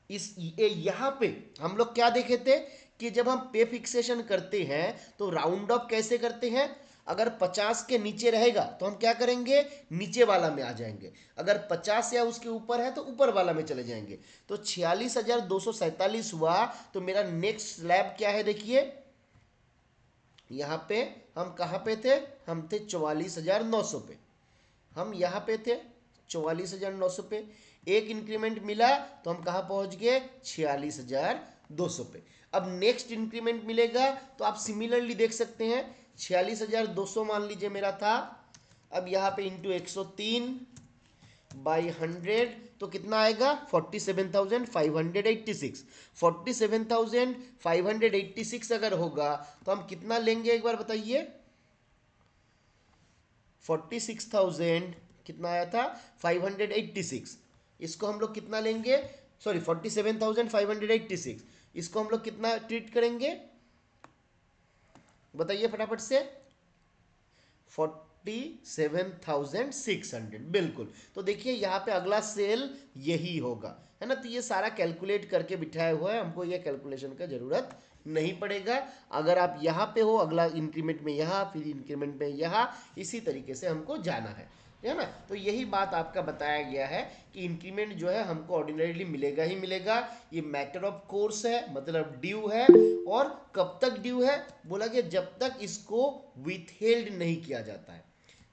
इस यहाँ पे हम लोग क्या देखे थे कि जब हम पे फिक्सेशन करते हैं तो राउंड ऑफ कैसे करते हैं। अगर 50 के नीचे रहेगा तो हम क्या करेंगे, नीचे वाला में आ जाएंगे। अगर 50 या उसके ऊपर है तो ऊपर वाला में चले जाएंगे। तो 46,247 हुआ, तो मेरा नेक्स्ट स्लैब क्या है देखिए, यहाँ पे हम कहाँ पे थे, हम थे 44,900 पे, हम यहाँ पे थे 44,900 पे। एक इंक्रीमेंट मिला तो हम कहाँ पहुँच गए 46,200 पे। अब नेक्स्ट इंक्रीमेंट मिलेगा तो आप सिमिलरली देख सकते हैं, 46,200 मान लीजिए मेरा था। अब यहाँ पे इंटू 103 बाई 100 तो कितना आएगा 47,586। 47,586 अगर होगा तो हम कितना लेंगे एक बार बताइए। 46,000 कितना आया था 586, इसको हम लोग कितना लेंगे, सॉरी 47,586, इसको हम लोग कितना ट्रीट करेंगे बताइए फटाफट से। 47,600, बिल्कुल। तो देखिए यहाँ पे अगला सेल यही होगा, है ना। तो ये सारा कैलकुलेट करके बिठाया हुआ है, हमको ये कैलकुलेशन का जरूरत नहीं पड़ेगा। अगर आप यहाँ पे हो, अगला इंक्रीमेंट में यहाँ, फिर इंक्रीमेंट में यहाँ, इसी तरीके से हमको जाना है ना। तो यही बात आपका बताया गया है कि इंक्रीमेंट जो है हमको ऑर्डिनरीली मिलेगा ही मिलेगा। ये मैटर ऑफ कोर्स है, मतलब ड्यू है। और कब तक ड्यू है, बोला कि जब तक इसको विथहेल्ड नहीं किया जाता है,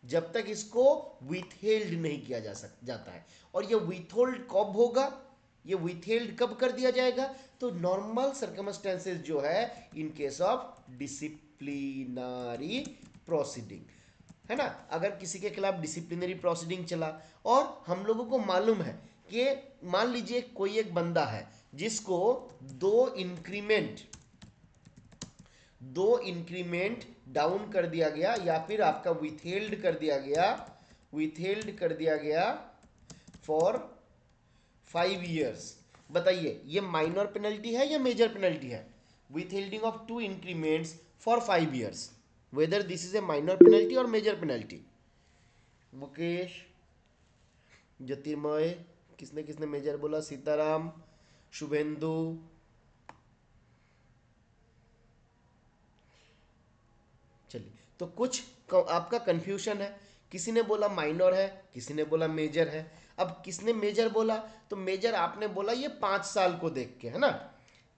जब तक इसको विथहेल्ड नहीं किया जाता है। और ये विथहोल्ड कब होगा, ये विथहेल्ड कब कर दिया जाएगा, तो नॉर्मल सर्कमस्टेंसेस जो है in case of disciplinary proceeding, है ना। अगर किसी के खिलाफ डिसिप्लिनरी प्रोसीडिंग चला और हम लोगों को मालूम है कि मान लीजिए कोई एक बंदा है जिसको दो इंक्रीमेंट डाउन कर दिया गया या फिर आपका विथहेल्ड कर दिया गया फॉर 5 ईयर्स। बताइए ये माइनर पेनल्टी है या मेजर पेनल्टी है, withholding of 2 increments for 5 years, whether this is a minor penalty or major penalty. Mukesh, Jyotirmay, किसने किसने मेजर बोला, सीताराम, शुभेंदु, चलिए। तो कुछ आपका कंफ्यूजन है, किसी ने बोला माइनर है, किसी ने बोला मेजर है। अब किसने मेजर बोला, तो मेजर आपने बोला ये 5 साल को देख के, है ना,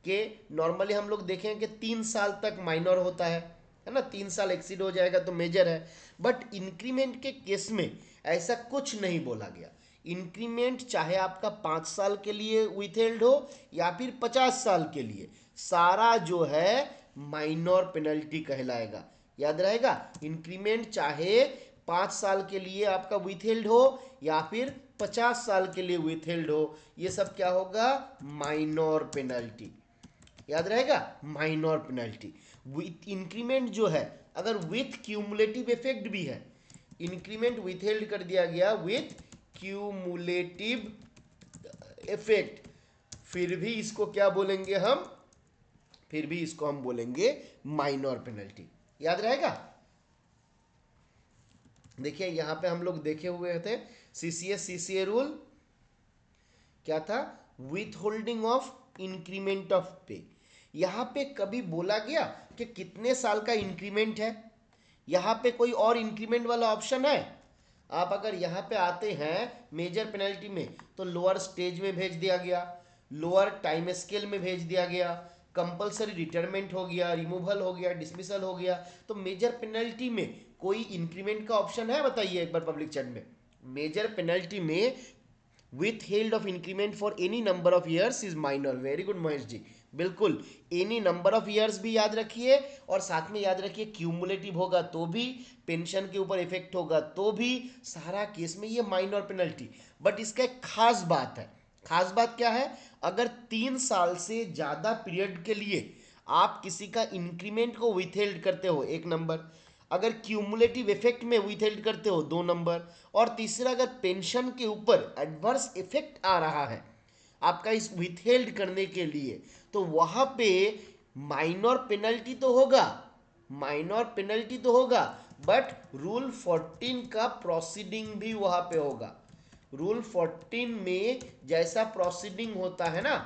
कि नॉर्मली हम लोग देखें कि 3 साल तक माइनर होता है ना, 3 साल एक्सीड हो जाएगा तो मेजर है। बट इंक्रीमेंट के केस में ऐसा कुछ नहीं बोला गया। इंक्रीमेंट चाहे आपका 5 साल के लिए विथहेल्ड हो या फिर 50 साल के लिए, सारा जो है माइनर पेनल्टी कहलाएगा। याद रहेगा, इंक्रीमेंट चाहे 5 साल के लिए आपका विथहेल्ड हो या फिर 50 साल के लिए विथहेल्ड हो, ये सब क्या होगा माइनर पेनल्टी। याद रहेगा, माइनर पेनल्टी। विथ इंक्रीमेंट जो है अगर विथ क्यूमुलेटिव इफेक्ट भी है, इंक्रीमेंट विथहेल्ड कर दिया गया विथ क्यूमुलेटिव इफेक्ट, फिर भी इसको क्या बोलेंगे हम, फिर भी इसको हम बोलेंगे माइनर पेनल्टी। याद रहेगा? देखिए यहां पे हम लोग देखे हुए थे सीसीएस सीसीए रूल क्या था, with holding of increment of पे। यहां पे कभी बोला गया कि कितने साल का इंक्रीमेंट है? यहां पे कोई और इंक्रीमेंट वाला ऑप्शन है? आप अगर यहां पे आते हैं मेजर पेनल्टी में तो लोअर स्टेज में भेज दिया गया, लोअर टाइम स्केल में भेज दिया गया, कंपलसरी रिटायरमेंट हो गया, रिमूवल हो गया, डिसमिसल हो गया। तो मेजर पेनल्टी में कोई इंक्रीमेंट का ऑप्शन है? बताइए एक बार पब्लिक चैट में। मेजर पेनल्टी में withheld of increment for any number of years is minor। Very good Mahesh ji, बिल्कुल। एनी नंबर ऑफ ईयर्स भी याद रखिए और साथ में याद रखिए क्यूमुलेटिव होगा तो भी, पेंशन के ऊपर इफेक्ट होगा तो भी, सारा केस में ये माइनर पेनल्टी। बट इसका एक खास बात है। खास बात क्या है? अगर 3 साल से ज्यादा पीरियड के लिए आप किसी का इंक्रीमेंट को विथहेल्ड करते हो, 1 नंबर। अगर क्यूमुलेटिव इफेक्ट में विथहेल्ड करते हो, 2 नंबर। और तीसरा, अगर पेंशन के ऊपर एडवर्स इफेक्ट आ रहा है आपका इस विथहेल्ड करने के लिए, तो वहां पे माइनर पेनल्टी तो होगा, माइनर पेनल्टी तो होगा, बट रूल 14 का प्रोसीडिंग भी वहां पे होगा। रूल 14 में जैसा प्रोसीडिंग होता है ना,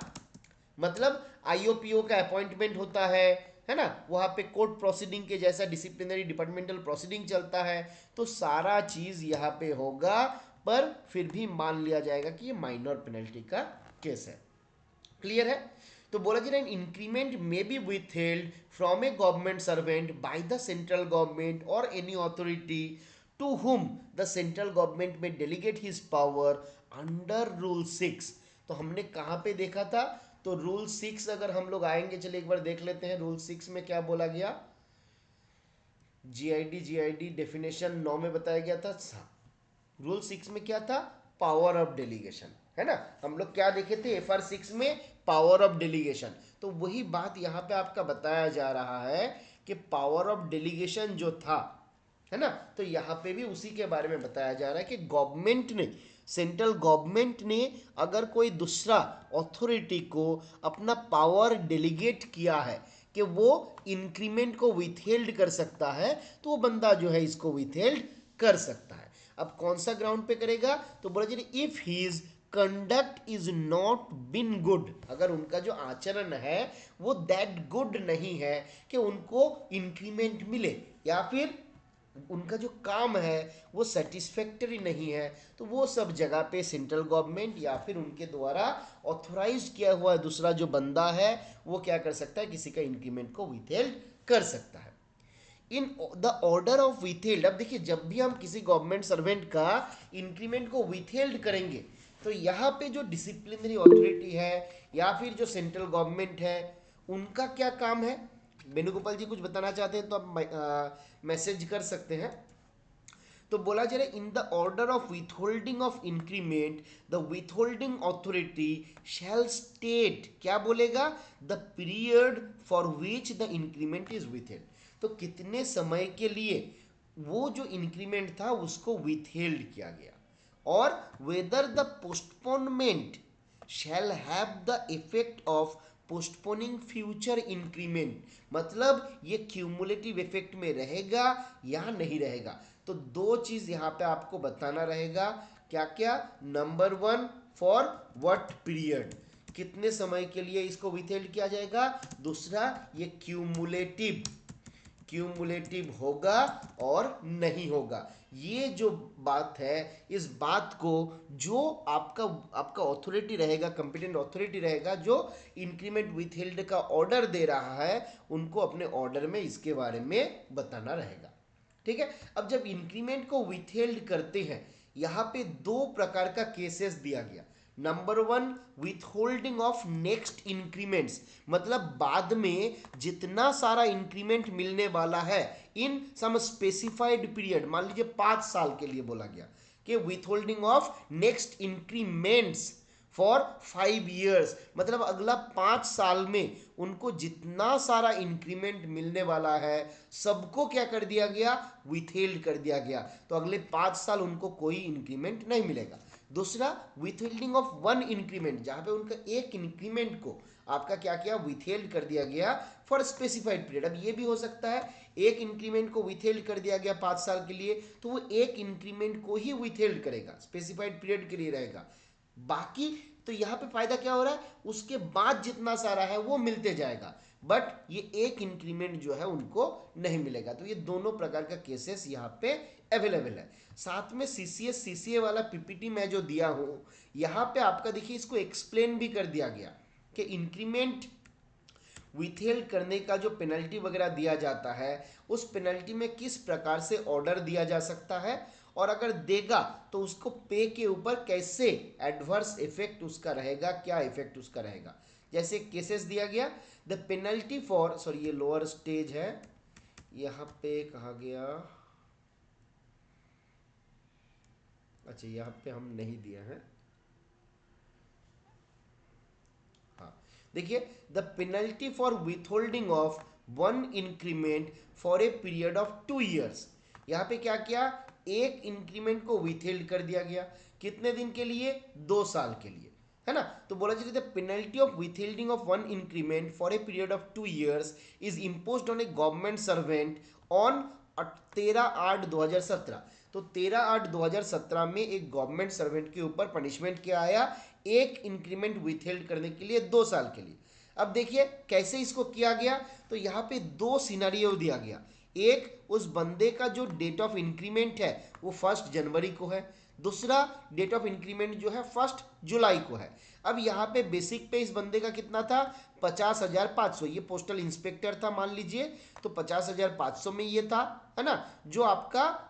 मतलब आईओपीओ का अपॉइंटमेंट होता है ना, वहां पे कोर्ट प्रोसीडिंग के जैसा डिसिप्लिनरी डिपार्टमेंटल प्रोसीडिंग चलता है, तो सारा चीज यहाँ पे होगा। पर फिर भी मान लिया जाएगा कि ये माइनर पेनल्टी का केस है। क्लियर है? तो बोला जा रहा है increment may be withheld from a government servant by the central government और any authority to whom the central government may delegate his power under rule 6। तो हमने कहां पे देखा था? तो रूल 6 अगर हम लोग आएंगे, चलिए एक बार देख लेते हैं रूल 6 में क्या बोला गया। जीआईडी डेफिनेशन 9 में बताया गया था। रूल 6 में क्या था? पावर ऑफ डेलीगेशन, है ना। हम लोग क्या देखे थे FR6 में? Power of delegation. तो वही बात यहाँ पे आपका बताया जा रहा है कि पावर ऑफ डेलीगेशन जो था, है ना, तो यहाँ पे भी उसी के बारे में बताया जा रहा है कि गवर्नमेंट ने, सेंट्रल गवर्नमेंट ने अगर कोई दूसरा अथॉरिटी को अपना पावर डेलीगेट किया है कि वो इंक्रीमेंट को विथहेल्ड कर सकता है, तो वो बंदा जो है इसको विथहेल्ड कर सकता है। अब कौन सा ग्राउंड पे करेगा? तो बोला जी if his conduct is not been good, अगर उनका जो आचरण है वो दैट गुड नहीं है कि उनको इंक्रीमेंट मिले, या फिर उनका जो काम है वो सेटिस्फैक्टरी नहीं है, तो वो सब जगह पे सेंट्रल गवर्नमेंट या फिर उनके द्वारा ऑथोराइज किया हुआ दूसरा जो बंदा है वो क्या कर सकता है? किसी का इंक्रीमेंट को विथहेल्ड कर सकता है। In the order of withheld, अब देखिए जब भी हम किसी गवर्नमेंट सर्वेंट का इंक्रीमेंट को विथहेल्ड करेंगे तो यहाँ पे जो डिसिप्लिनरी अथॉरिटी है या फिर जो सेंट्रल गवर्नमेंट है उनका क्या काम है? वेणुगोपाल जी कुछ बताना चाहते हैं तो आप मैसेज कर सकते हैं। तो बोला जा रहा है in the order of withholding of increment the withholding authority shall state, क्या बोलेगा? The period for which the increment is withheld. तो कितने समय के लिए वो जो इंक्रीमेंट था उसको विथहेल्ड किया गया, और whether the postponement shall have the effect of postponing future increment, मतलब ये क्यूमुलेटिव इफेक्ट में रहेगा या नहीं रहेगा। तो दो चीज यहां पे आपको बताना रहेगा, क्या क्या? नंबर 1, फॉर व्हाट पीरियड, कितने समय के लिए इसको विथहेल्ड किया जाएगा। दूसरा, ये क्यूमुलेटिव होगा और नहीं होगा। ये जो बात है, इस बात को जो आपका अथॉरिटी रहेगा, कंपिटेंट अथॉरिटी रहेगा जो इंक्रीमेंट विथहेल्ड का ऑर्डर दे रहा है, उनको अपने ऑर्डर में इसके बारे में बताना रहेगा। ठीक है। अब जब इंक्रीमेंट को विथहेल्ड करते हैं, यहां पे 2 प्रकार का केसेस दिया गया। नंबर 1, विथहोल्डिंग ऑफ नेक्स्ट इंक्रीमेंट्स, मतलब बाद में जितना सारा इंक्रीमेंट मिलने वाला है इन सम स्पेसिफाइड पीरियड, मान लीजिए 5 साल के लिए बोला गया कि withholding of next increments for 5 years, मतलब अगला 5 साल में उनको जितना सारा इंक्रीमेंट मिलने वाला है सबको क्या कर दिया गया? विथहेल्ड कर दिया गया। तो अगले 5 साल उनको कोई इंक्रीमेंट नहीं मिलेगा। दूसरा, विथहोल्डिंग ऑफ 1 इंक्रीमेंट, जहां पे उनका एक इंक्रीमेंट को आपका क्या किया, विथहेल्ड कर दिया गया फॉर स्पेसिफाइड पीरियड। अब ये भी हो सकता है एक इंक्रीमेंट को विथहेल्ड कर दिया गया 5 साल के लिए, तो वो एक इंक्रीमेंट को ही विथहेल्ड करेगा, स्पेसिफाइड पीरियड के लिए रहेगा। बाकी तो यहाँ पे फायदा क्या हो रहा है, उसके बाद जितना सारा है वो मिलते जाएगा, बट ये एक इंक्रीमेंट जो है उनको नहीं मिलेगा। तो ये दोनों प्रकार का केसेस यहाँ पे अवेलेबल है। साथ में सीसीएस सीसीए वाला पीपीटी मैं जो दिया हूँ, यहाँ पे आपका देखिए इसको एक्सप्लेन भी कर दिया गया कि इंक्रीमेंट विथहेल्ड करने का जो पेनल्टी वगैरह दिया जाता है, उस पेनल्टी में किस प्रकार से ऑर्डर दिया जा सकता है, और अगर देगा तो उसको पे के ऊपर कैसे एडवर्स इफेक्ट उसका रहेगा, क्या इफेक्ट उसका रहेगा। जैसे केसेस दिया गया, द पेनल्टी फॉर, सॉरी ये लोअर स्टेज है, यहाँ पे कहा गया, अच्छा यहाँ पे हम नहीं दिए हैं, हाँ देखिए, the penalty for withholding of one increment for a period of 2 years। यहाँ पे क्या किया, एक इंक्रीमेंट को विथहेल्ड कर दिया गया, कितने दिन के लिए, 2 साल के लिए, है ना। तो बोला जाता है penalty of withholding of one increment for a period of 2 years is imposed on a government servant on 13/8/2017। तो 13/8/2017 में एक गवर्नमेंट सर्वेंट के ऊपर पनिशमेंट क्या आया, एक इंक्रीमेंट विथहेल्ड करने के लिए 2 साल के लिए। अब देखिए कैसे इसको किया गया, तो यहाँ पे 2 सिनारियो दिया गया। एक, उस बंदे का जो डेट ऑफ इंक्रीमेंट है वो 1 जनवरी को है, दूसरा डेट ऑफ इंक्रीमेंट जो है 1 जुलाई को है। अब यहाँ पे बेसिक पे इस बंदे का कितना था, 50,500, ये पोस्टल इंस्पेक्टर था मान लीजिए, तो 50,500 में ये था, है ना, जो आपका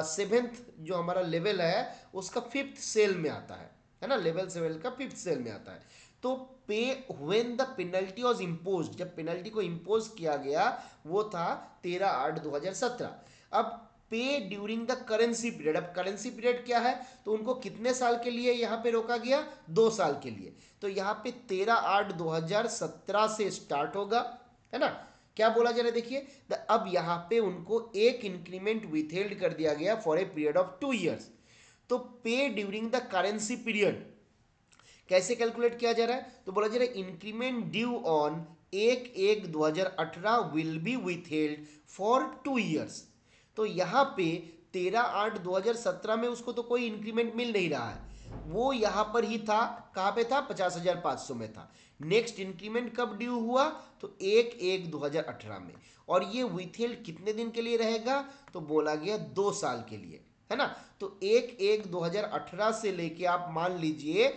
7th जो हमारा लेवल है उसका 5th सेल में आता है ना, लेवल 7 का 5th सेल में आता है। तो पे when the penalty was imposed, जब पेनल्टी को इम्पोज किया गया वो था 13/8/2017। अब पे ड्यूरिंग द करेंसी पीरियड, अब करेंसी पीरियड क्या है, तो उनको कितने साल के लिए यहाँ पे रोका गया, 2 साल के लिए। तो यहाँ पे 13/8/2017 से स्टार्ट होगा, है ना। क्या बोला जा रहा है देखिए, अब यहाँ पे उनको एक इंक्रीमेंट विथहेल्ड कर दिया गया for a period of 2 years। तो पे ड्यूरिंग द करेंसी पीरियड कैसे कैलकुलेट किया जा रहा है, तो बोला जा रहा है increment due on 1/1/2018 will be withheld for 2 years। तो यहाँ पे 13/8/2017 में उसको तो कोई इंक्रीमेंट मिल नहीं रहा है, वो यहाँ पर ही था, कहाँ पे था, 50,500 में था। नेक्स्ट इंक्रीमेंट कब ड्यू हुआ, तो 1/1/2018 में, और ये विथहेल्ड कितने दिन के लिए रहेगा, तो बोला गया 2 साल के लिए, है ना। तो 1/1/2018 से लेके आप मान लीजिए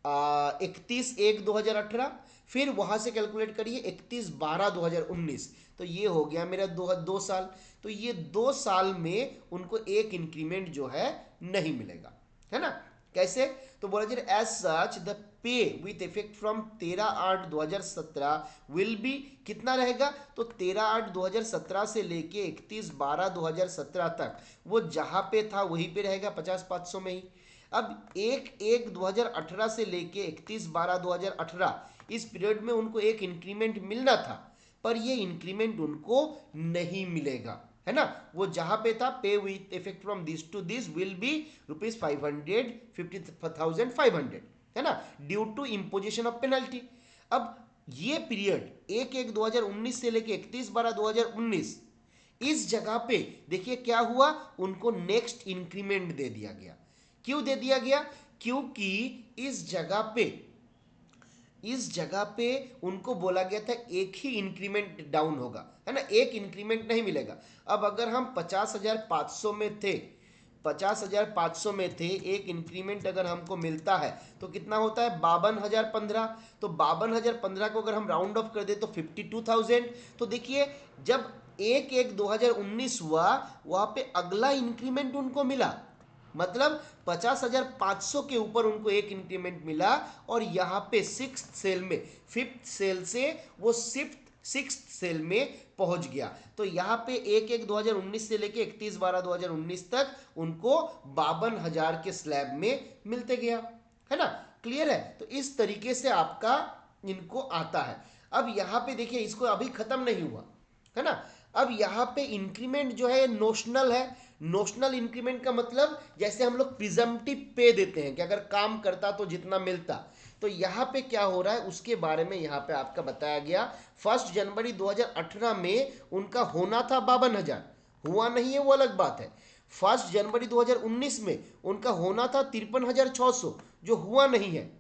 31/1/2018, फिर वहां से कैलकुलेट करिए 31/12/2019, तो ये हो गया मेरा 2 साल। तो ये 2 साल में उनको एक इंक्रीमेंट जो है नहीं मिलेगा, है ना। कैसे, तो बोला जाए as such the pay with effect from 13/8/2017 will be, कितना रहेगा, तो 13/8/2017 से लेके 31/12/2017 तक वो जहां पे था वहीं पे रहेगा, 50,500 में ही। अब 1/1/2018 से लेके 31/12/2018 इस पीरियड में उनको एक इंक्रीमेंट मिलना था, पर ये इंक्रीमेंट उनको नहीं मिलेगा, है ना। वो जहां पे था pay with effect from this to this will be ₹50,500, है ना, due to imposition of penalty. अब ये पीरियड 1/1/2019 से लेके 31/12/2019, इस जगह पे देखिए क्या हुआ, उनको नेक्स्ट इंक्रीमेंट दे दिया गया। क्यों दे दिया गया, क्योंकि इस जगह पे उनको बोला गया था एक ही इंक्रीमेंट डाउन होगा, है ना, एक इंक्रीमेंट नहीं मिलेगा। अब अगर हम 50,500 में थे, 50,500 में थे, एक इंक्रीमेंट अगर हमको मिलता है तो कितना होता है, 52,015। तो 52,015 को अगर हम राउंड ऑफ कर दे तो 52,000। तो देखिए जब 1/1/2019 हुआ, वहां पे अगला इंक्रीमेंट उनको मिला, मतलब 50,500 के ऊपर उनको एक इंक्रीमेंट मिला, और यहाँ पे 6th सेल में, 5th सेल से वो 6th सेल में पहुंच गया। तो यहाँ पे 1/1/2019 से लेके 31/12/2019 तक उनको 52,000 के स्लैब में मिलते गया, है ना। क्लियर है, तो इस तरीके से आपका इनको आता है। अब यहाँ पे देखिए इसको अभी खत्म नहीं हुआ, है ना। अब यहाँ पे इंक्रीमेंट जो है नोशनल है। नोशनल इंक्रीमेंट का मतलब जैसे हम लोग प्रिजम्पटिव पे देते हैं कि अगर काम करता तो जितना मिलता, तो यहाँ पे क्या हो रहा है उसके बारे में यहाँ पे आपका बताया गया। 1 जनवरी 2018 में उनका होना था 52,000, हुआ नहीं है वो अलग बात है। 1 जनवरी 2019 में उनका होना था 53,600, जो हुआ नहीं है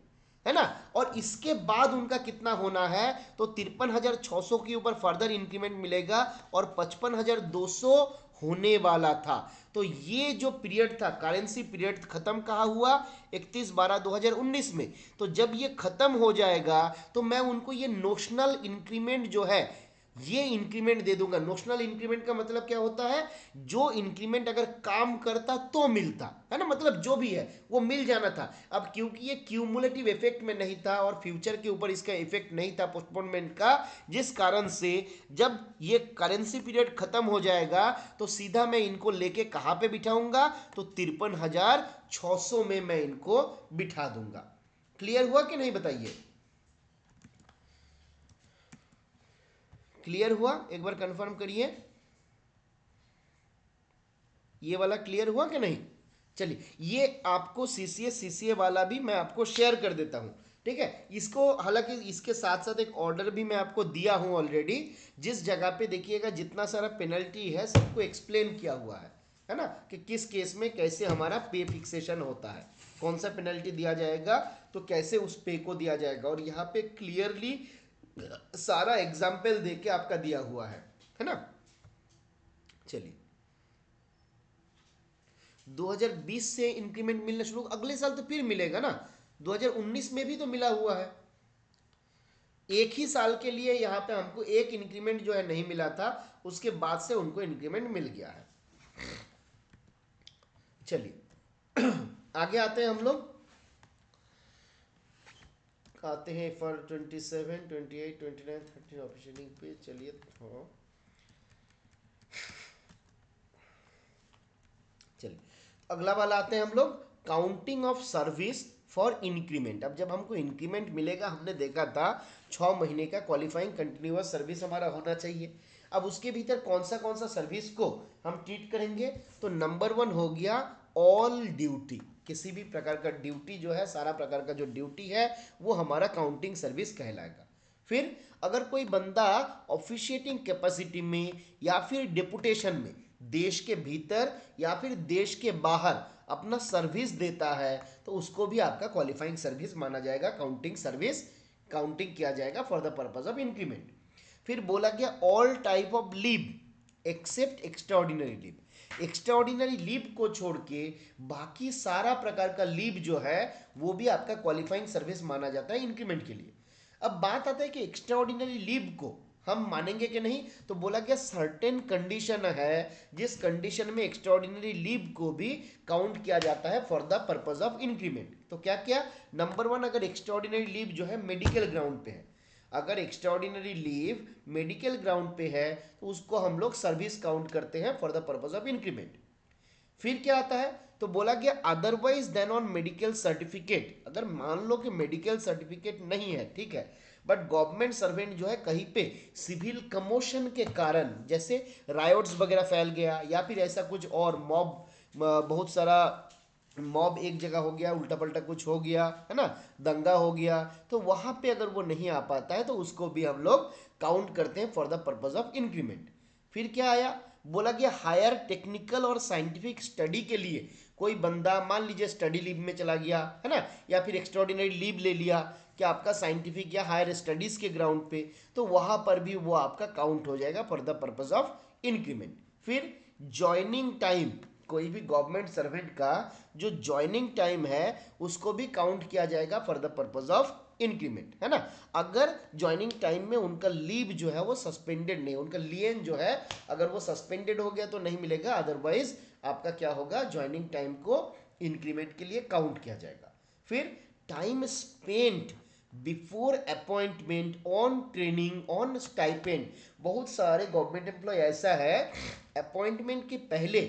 ना। और इसके बाद उनका कितना होना है, तो 53,600 के ऊपर फर्दर इंक्रीमेंट मिलेगा और 55,200 होने वाला था। तो ये जो पीरियड था, करेंसी पीरियड खत्म कहाँ हुआ, 31/12/2019 में। तो जब ये खत्म हो जाएगा तो मैं उनको ये नोशनल इंक्रीमेंट जो है ये इंक्रीमेंट दे दूंगा। नोशनल इंक्रीमेंट का मतलब क्या होता है, जो इंक्रीमेंट अगर काम करता तो मिलता है ना, मतलब जो भी है वो मिल जाना था। अब क्योंकि ये क्यूमुलेटिव इफेक्ट में नहीं था और फ्यूचर के ऊपर इसका इफेक्ट नहीं था पोस्टपोनमेंट का, जिस कारण से जब ये करेंसी पीरियड खत्म हो जाएगा तो सीधा मैं इनको लेके कहाँ पे बिठाऊंगा, तो 53,600 में मैं इनको बिठा दूंगा। क्लियर हुआ कि नहीं बताइए, क्लियर हुआ, एक बार कंफर्म करिए, ये वाला क्लियर हुआ कि नहीं। चलिए, ये आपको सीसीए वाला भी मैं आपको शेयर कर देता हूं, ठीक है। इसको हालांकि इसके साथ साथ एक ऑर्डर भी मैं आपको दिया हूं ऑलरेडी, जिस जगह पे देखिएगा जितना सारा पेनल्टी है सबको एक्सप्लेन किया हुआ है ना, कि किस केस में कैसे हमारा पे फिक्सेशन होता है, कौन सा पेनल्टी दिया जाएगा, तो कैसे उस पे को दिया जाएगा। और यहाँ पे क्लियरली सारा एग्जाम्पल दे के आपका दिया हुआ है ना। चलिए, 2020 से इंक्रीमेंट मिलना शुरू, अगले साल तो फिर मिलेगा ना, 2019 में भी तो मिला हुआ है। एक ही साल के लिए यहाँ पे हमको एक इंक्रीमेंट जो है नहीं मिला था, उसके बाद से उनको इंक्रीमेंट मिल गया है। चलिए आगे आते हैं हम लोग, आते हैं फॉर 27, 28, 29, 30 ऑफिशियलिंग पे। चलिए चलिए अगला वाला आते हैं हम लोग, counting of service for increment. अब जब हमको इंक्रीमेंट मिलेगा, हमने देखा था 6 महीने का क्वालिफाइंग कंटिन्यूअस सर्विस हमारा होना चाहिए। अब उसके भीतर कौन सा सर्विस को हम ट्रीट करेंगे, तो नंबर 1 हो गया ऑल ड्यूटी। किसी भी प्रकार का ड्यूटी जो है, सारा प्रकार का जो ड्यूटी है वो हमारा काउंटिंग सर्विस कहलाएगा। फिर अगर कोई बंदा ऑफिशिएटिंग कैपेसिटी में या फिर डेपुटेशन में देश के भीतर या फिर देश के बाहर अपना सर्विस देता है, तो उसको भी आपका क्वालिफाइंग सर्विस माना जाएगा, काउंटिंग सर्विस काउंटिंग किया जाएगा for the purpose of increment. फिर बोला गया all type of leave except extraordinary leave. Extraordinary leave को छोड़ के बाकी सारा प्रकार का लीव जो है वो भी आपका क्वालिफाइंग सर्विस माना जाता है इंक्रीमेंट के लिए। अब बात आता है कि एक्स्ट्राऑर्डिनरी लीव को हम मानेंगे कि नहीं, तो बोला गया सर्टेन कंडीशन है जिस कंडीशन में एक्स्ट्राऑर्डिनरी लीव को भी काउंट किया जाता है for the purpose of increment. तो क्या क्या, नंबर 1, अगर एक्स्ट्राऑर्डिनरी लीव जो है मेडिकल ग्राउंड पे है, अगर एक्स्ट्राऑर्डिनरी लीव मेडिकल ग्राउंड पे है तो उसको हम लोग सर्विस काउंट करते हैं for the purpose of increment. फिर क्या आता है, तो बोला गया otherwise than on medical certificate. अगर मान लो कि मेडिकल सर्टिफिकेट नहीं है, ठीक है, बट गवर्नमेंट सर्वेंट जो है कहीं पे सिविल कमोशन के कारण, जैसे रायोट्स वगैरह फैल गया या फिर ऐसा कुछ और मॉब, बहुत सारा मॉब एक जगह हो गया, उल्टा पल्टा कुछ हो गया है ना, दंगा हो गया, तो वहां पे अगर वो नहीं आ पाता है तो उसको भी हम लोग काउंट करते हैं for the purpose of increment. फिर क्या आया, बोला गया हायर टेक्निकल और साइंटिफिक स्टडी के लिए कोई बंदा मान लीजिए स्टडी लीव में चला गया है ना, या फिर एक्स्ट्राऑर्डिनरी लीव ले लिया कि आपका साइंटिफिक या हायर स्टडीज के ग्राउंड पे, तो वहां पर भी वो आपका काउंट हो जाएगा for the purpose of increment. फिर ज्वाइनिंग टाइम, कोई भी गवर्नमेंट सर्वेंट का जो ज्वाइनिंग टाइम है उसको भी काउंट किया जाएगा for the purpose of increment, है ना। अगर ज्वाइनिंग टाइम में उनका लीव जो है वो सस्पेंडेड नहीं, उनका लियन जो है अगर वो सस्पेंडेड हो गया तो नहीं मिलेगा, अदरवाइज आपका क्या होगा, ज्वाइनिंग टाइम को इंक्रीमेंट के लिए काउंट किया जाएगा। फिर time spent before appointment on training on stipend. बहुत सारे गवर्नमेंट एम्प्लॉय ऐसा है अपॉइंटमेंट के पहले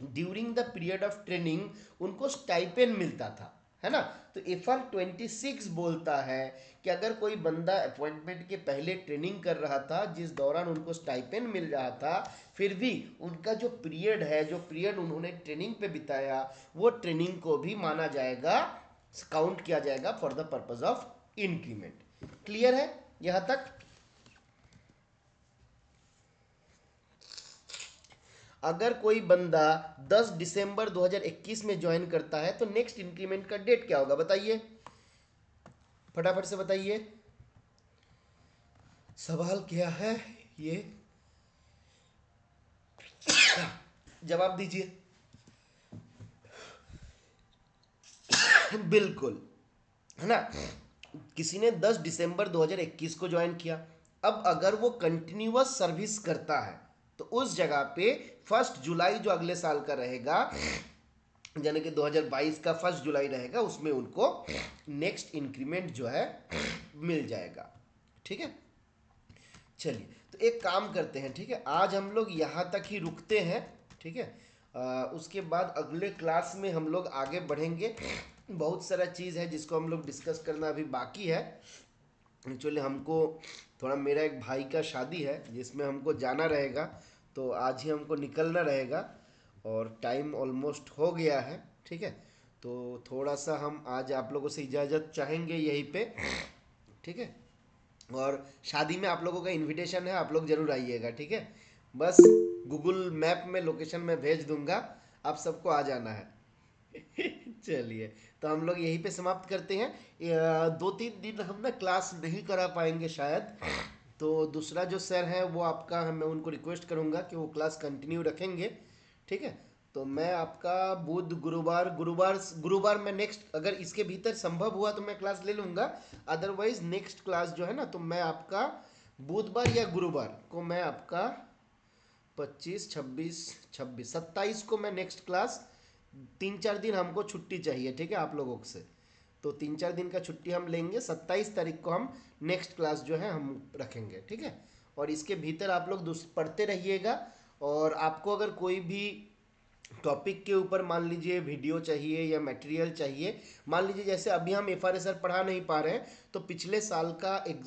during the period of training उनको स्टाइपेंड मिलता था, है ना। तो FR-26 बोलता है कि अगर कोई बंदा अपॉइंटमेंट के पहले ट्रेनिंग कर रहा था जिस दौरान उनको स्टाइपेंड मिल रहा था, फिर भी उनका जो पीरियड है, जो पीरियड उन्होंने ट्रेनिंग पे बिताया, वो ट्रेनिंग को भी माना जाएगा काउंट किया जाएगा for the purpose of increment. Clear है यहां तक? अगर कोई बंदा 10 दिसंबर 2021 में ज्वाइन करता है तो नेक्स्ट इंक्रीमेंट का डेट क्या होगा बताइए, फटाफट से बताइए। सवाल क्या है ये, जवाब दीजिए। बिल्कुल, है ना। किसी ने 10 दिसंबर 2021 को ज्वाइन किया, अब अगर वो कंटिन्यूअस सर्विस करता है तो उस जगह पे 1 जुलाई जो अगले साल का रहेगा, यानी कि 2022 का 1 जुलाई रहेगा, उसमें उनको नेक्स्ट इंक्रीमेंट जो है मिल जाएगा। ठीक है, चलिए तो एक काम करते हैं, ठीक है, आज हम लोग यहाँ तक ही रुकते हैं। ठीक है, उसके बाद अगले क्लास में हम लोग आगे बढ़ेंगे। बहुत सारा चीज़ है जिसको हम लोग डिस्कस करना अभी बाकी है। एक्चुअली हमको थोड़ा, मेरा एक भाई का शादी है जिसमें हमको जाना रहेगा, तो आज ही हमको निकलना रहेगा और टाइम ऑलमोस्ट हो गया है। ठीक है, तो थोड़ा सा हम आज आप लोगों से इजाज़त चाहेंगे यहीं पे। ठीक है, और शादी में आप लोगों का इनविटेशन है, आप लोग जरूर आइएगा। ठीक है, बस गूगल मैप में लोकेशन में भेज दूंगा, आप सबको आ जाना है। चलिए, तो हम लोग यहीं पे समाप्त करते हैं। 2-3 दिन हम ना क्लास नहीं करा पाएंगे शायद, तो दूसरा जो सर है वो आपका, मैं उनको रिक्वेस्ट करूंगा कि वो क्लास कंटिन्यू रखेंगे। ठीक है, तो मैं आपका बुध गुरुवार गुरुवार गुरुवार में नेक्स्ट, अगर इसके भीतर संभव हुआ तो मैं क्लास ले लूँगा, अदरवाइज नेक्स्ट क्लास जो है ना, तो मैं आपका बुधवार या गुरुवार को, मैं आपका 25, 26, 27 को मैं नेक्स्ट क्लास, 3-4 दिन हमको छुट्टी चाहिए, ठीक है, आप लोगों से, तो 3-4 दिन का छुट्टी हम लेंगे। 27 तारीख को हम नेक्स्ट क्लास जो है हम रखेंगे। ठीक है, और इसके भीतर आप लोग पढ़ते रहिएगा, और आपको अगर कोई भी टॉपिक के ऊपर मान लीजिए वीडियो चाहिए या मटेरियल चाहिए, मान लीजिए जैसे अभी हम FRSR पढ़ा नहीं पा रहे हैं, तो पिछले साल का एक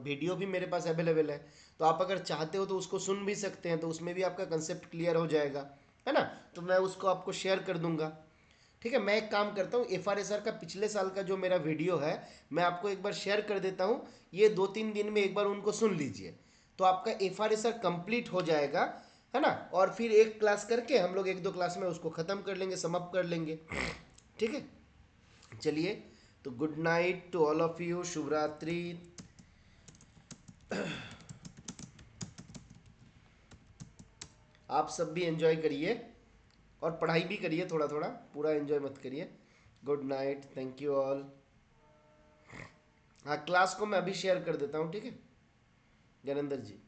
वीडियो भी मेरे पास अवेलेबल है, तो आप अगर चाहते हो तो उसको सुन भी सकते हैं, तो उसमें भी आपका कंसेप्ट क्लियर हो जाएगा, है ना। तो मैं उसको आपको शेयर कर दूंगा। ठीक है, मैं एक काम करता हूँ, FRSR का पिछले साल का जो मेरा वीडियो है मैं आपको एक बार शेयर कर देता हूँ, ये 2-3 दिन में एक बार उनको सुन लीजिए, तो आपका FRSR कंप्लीट हो जाएगा, है ना। और फिर एक क्लास करके हम लोग 1-2 क्लास में उसको ख़त्म कर लेंगे, समाप्त कर लेंगे। ठीक है, चलिए, तो good night to all of you, शुभ रात्रि। आप सब भी एंजॉय करिए और पढ़ाई भी करिए, थोड़ा थोड़ा, पूरा एंजॉय मत करिए। Good night, thank you all. हाँ, क्लास को मैं अभी शेयर कर देता हूँ, ठीक है, ज्ञानेंद्र जी।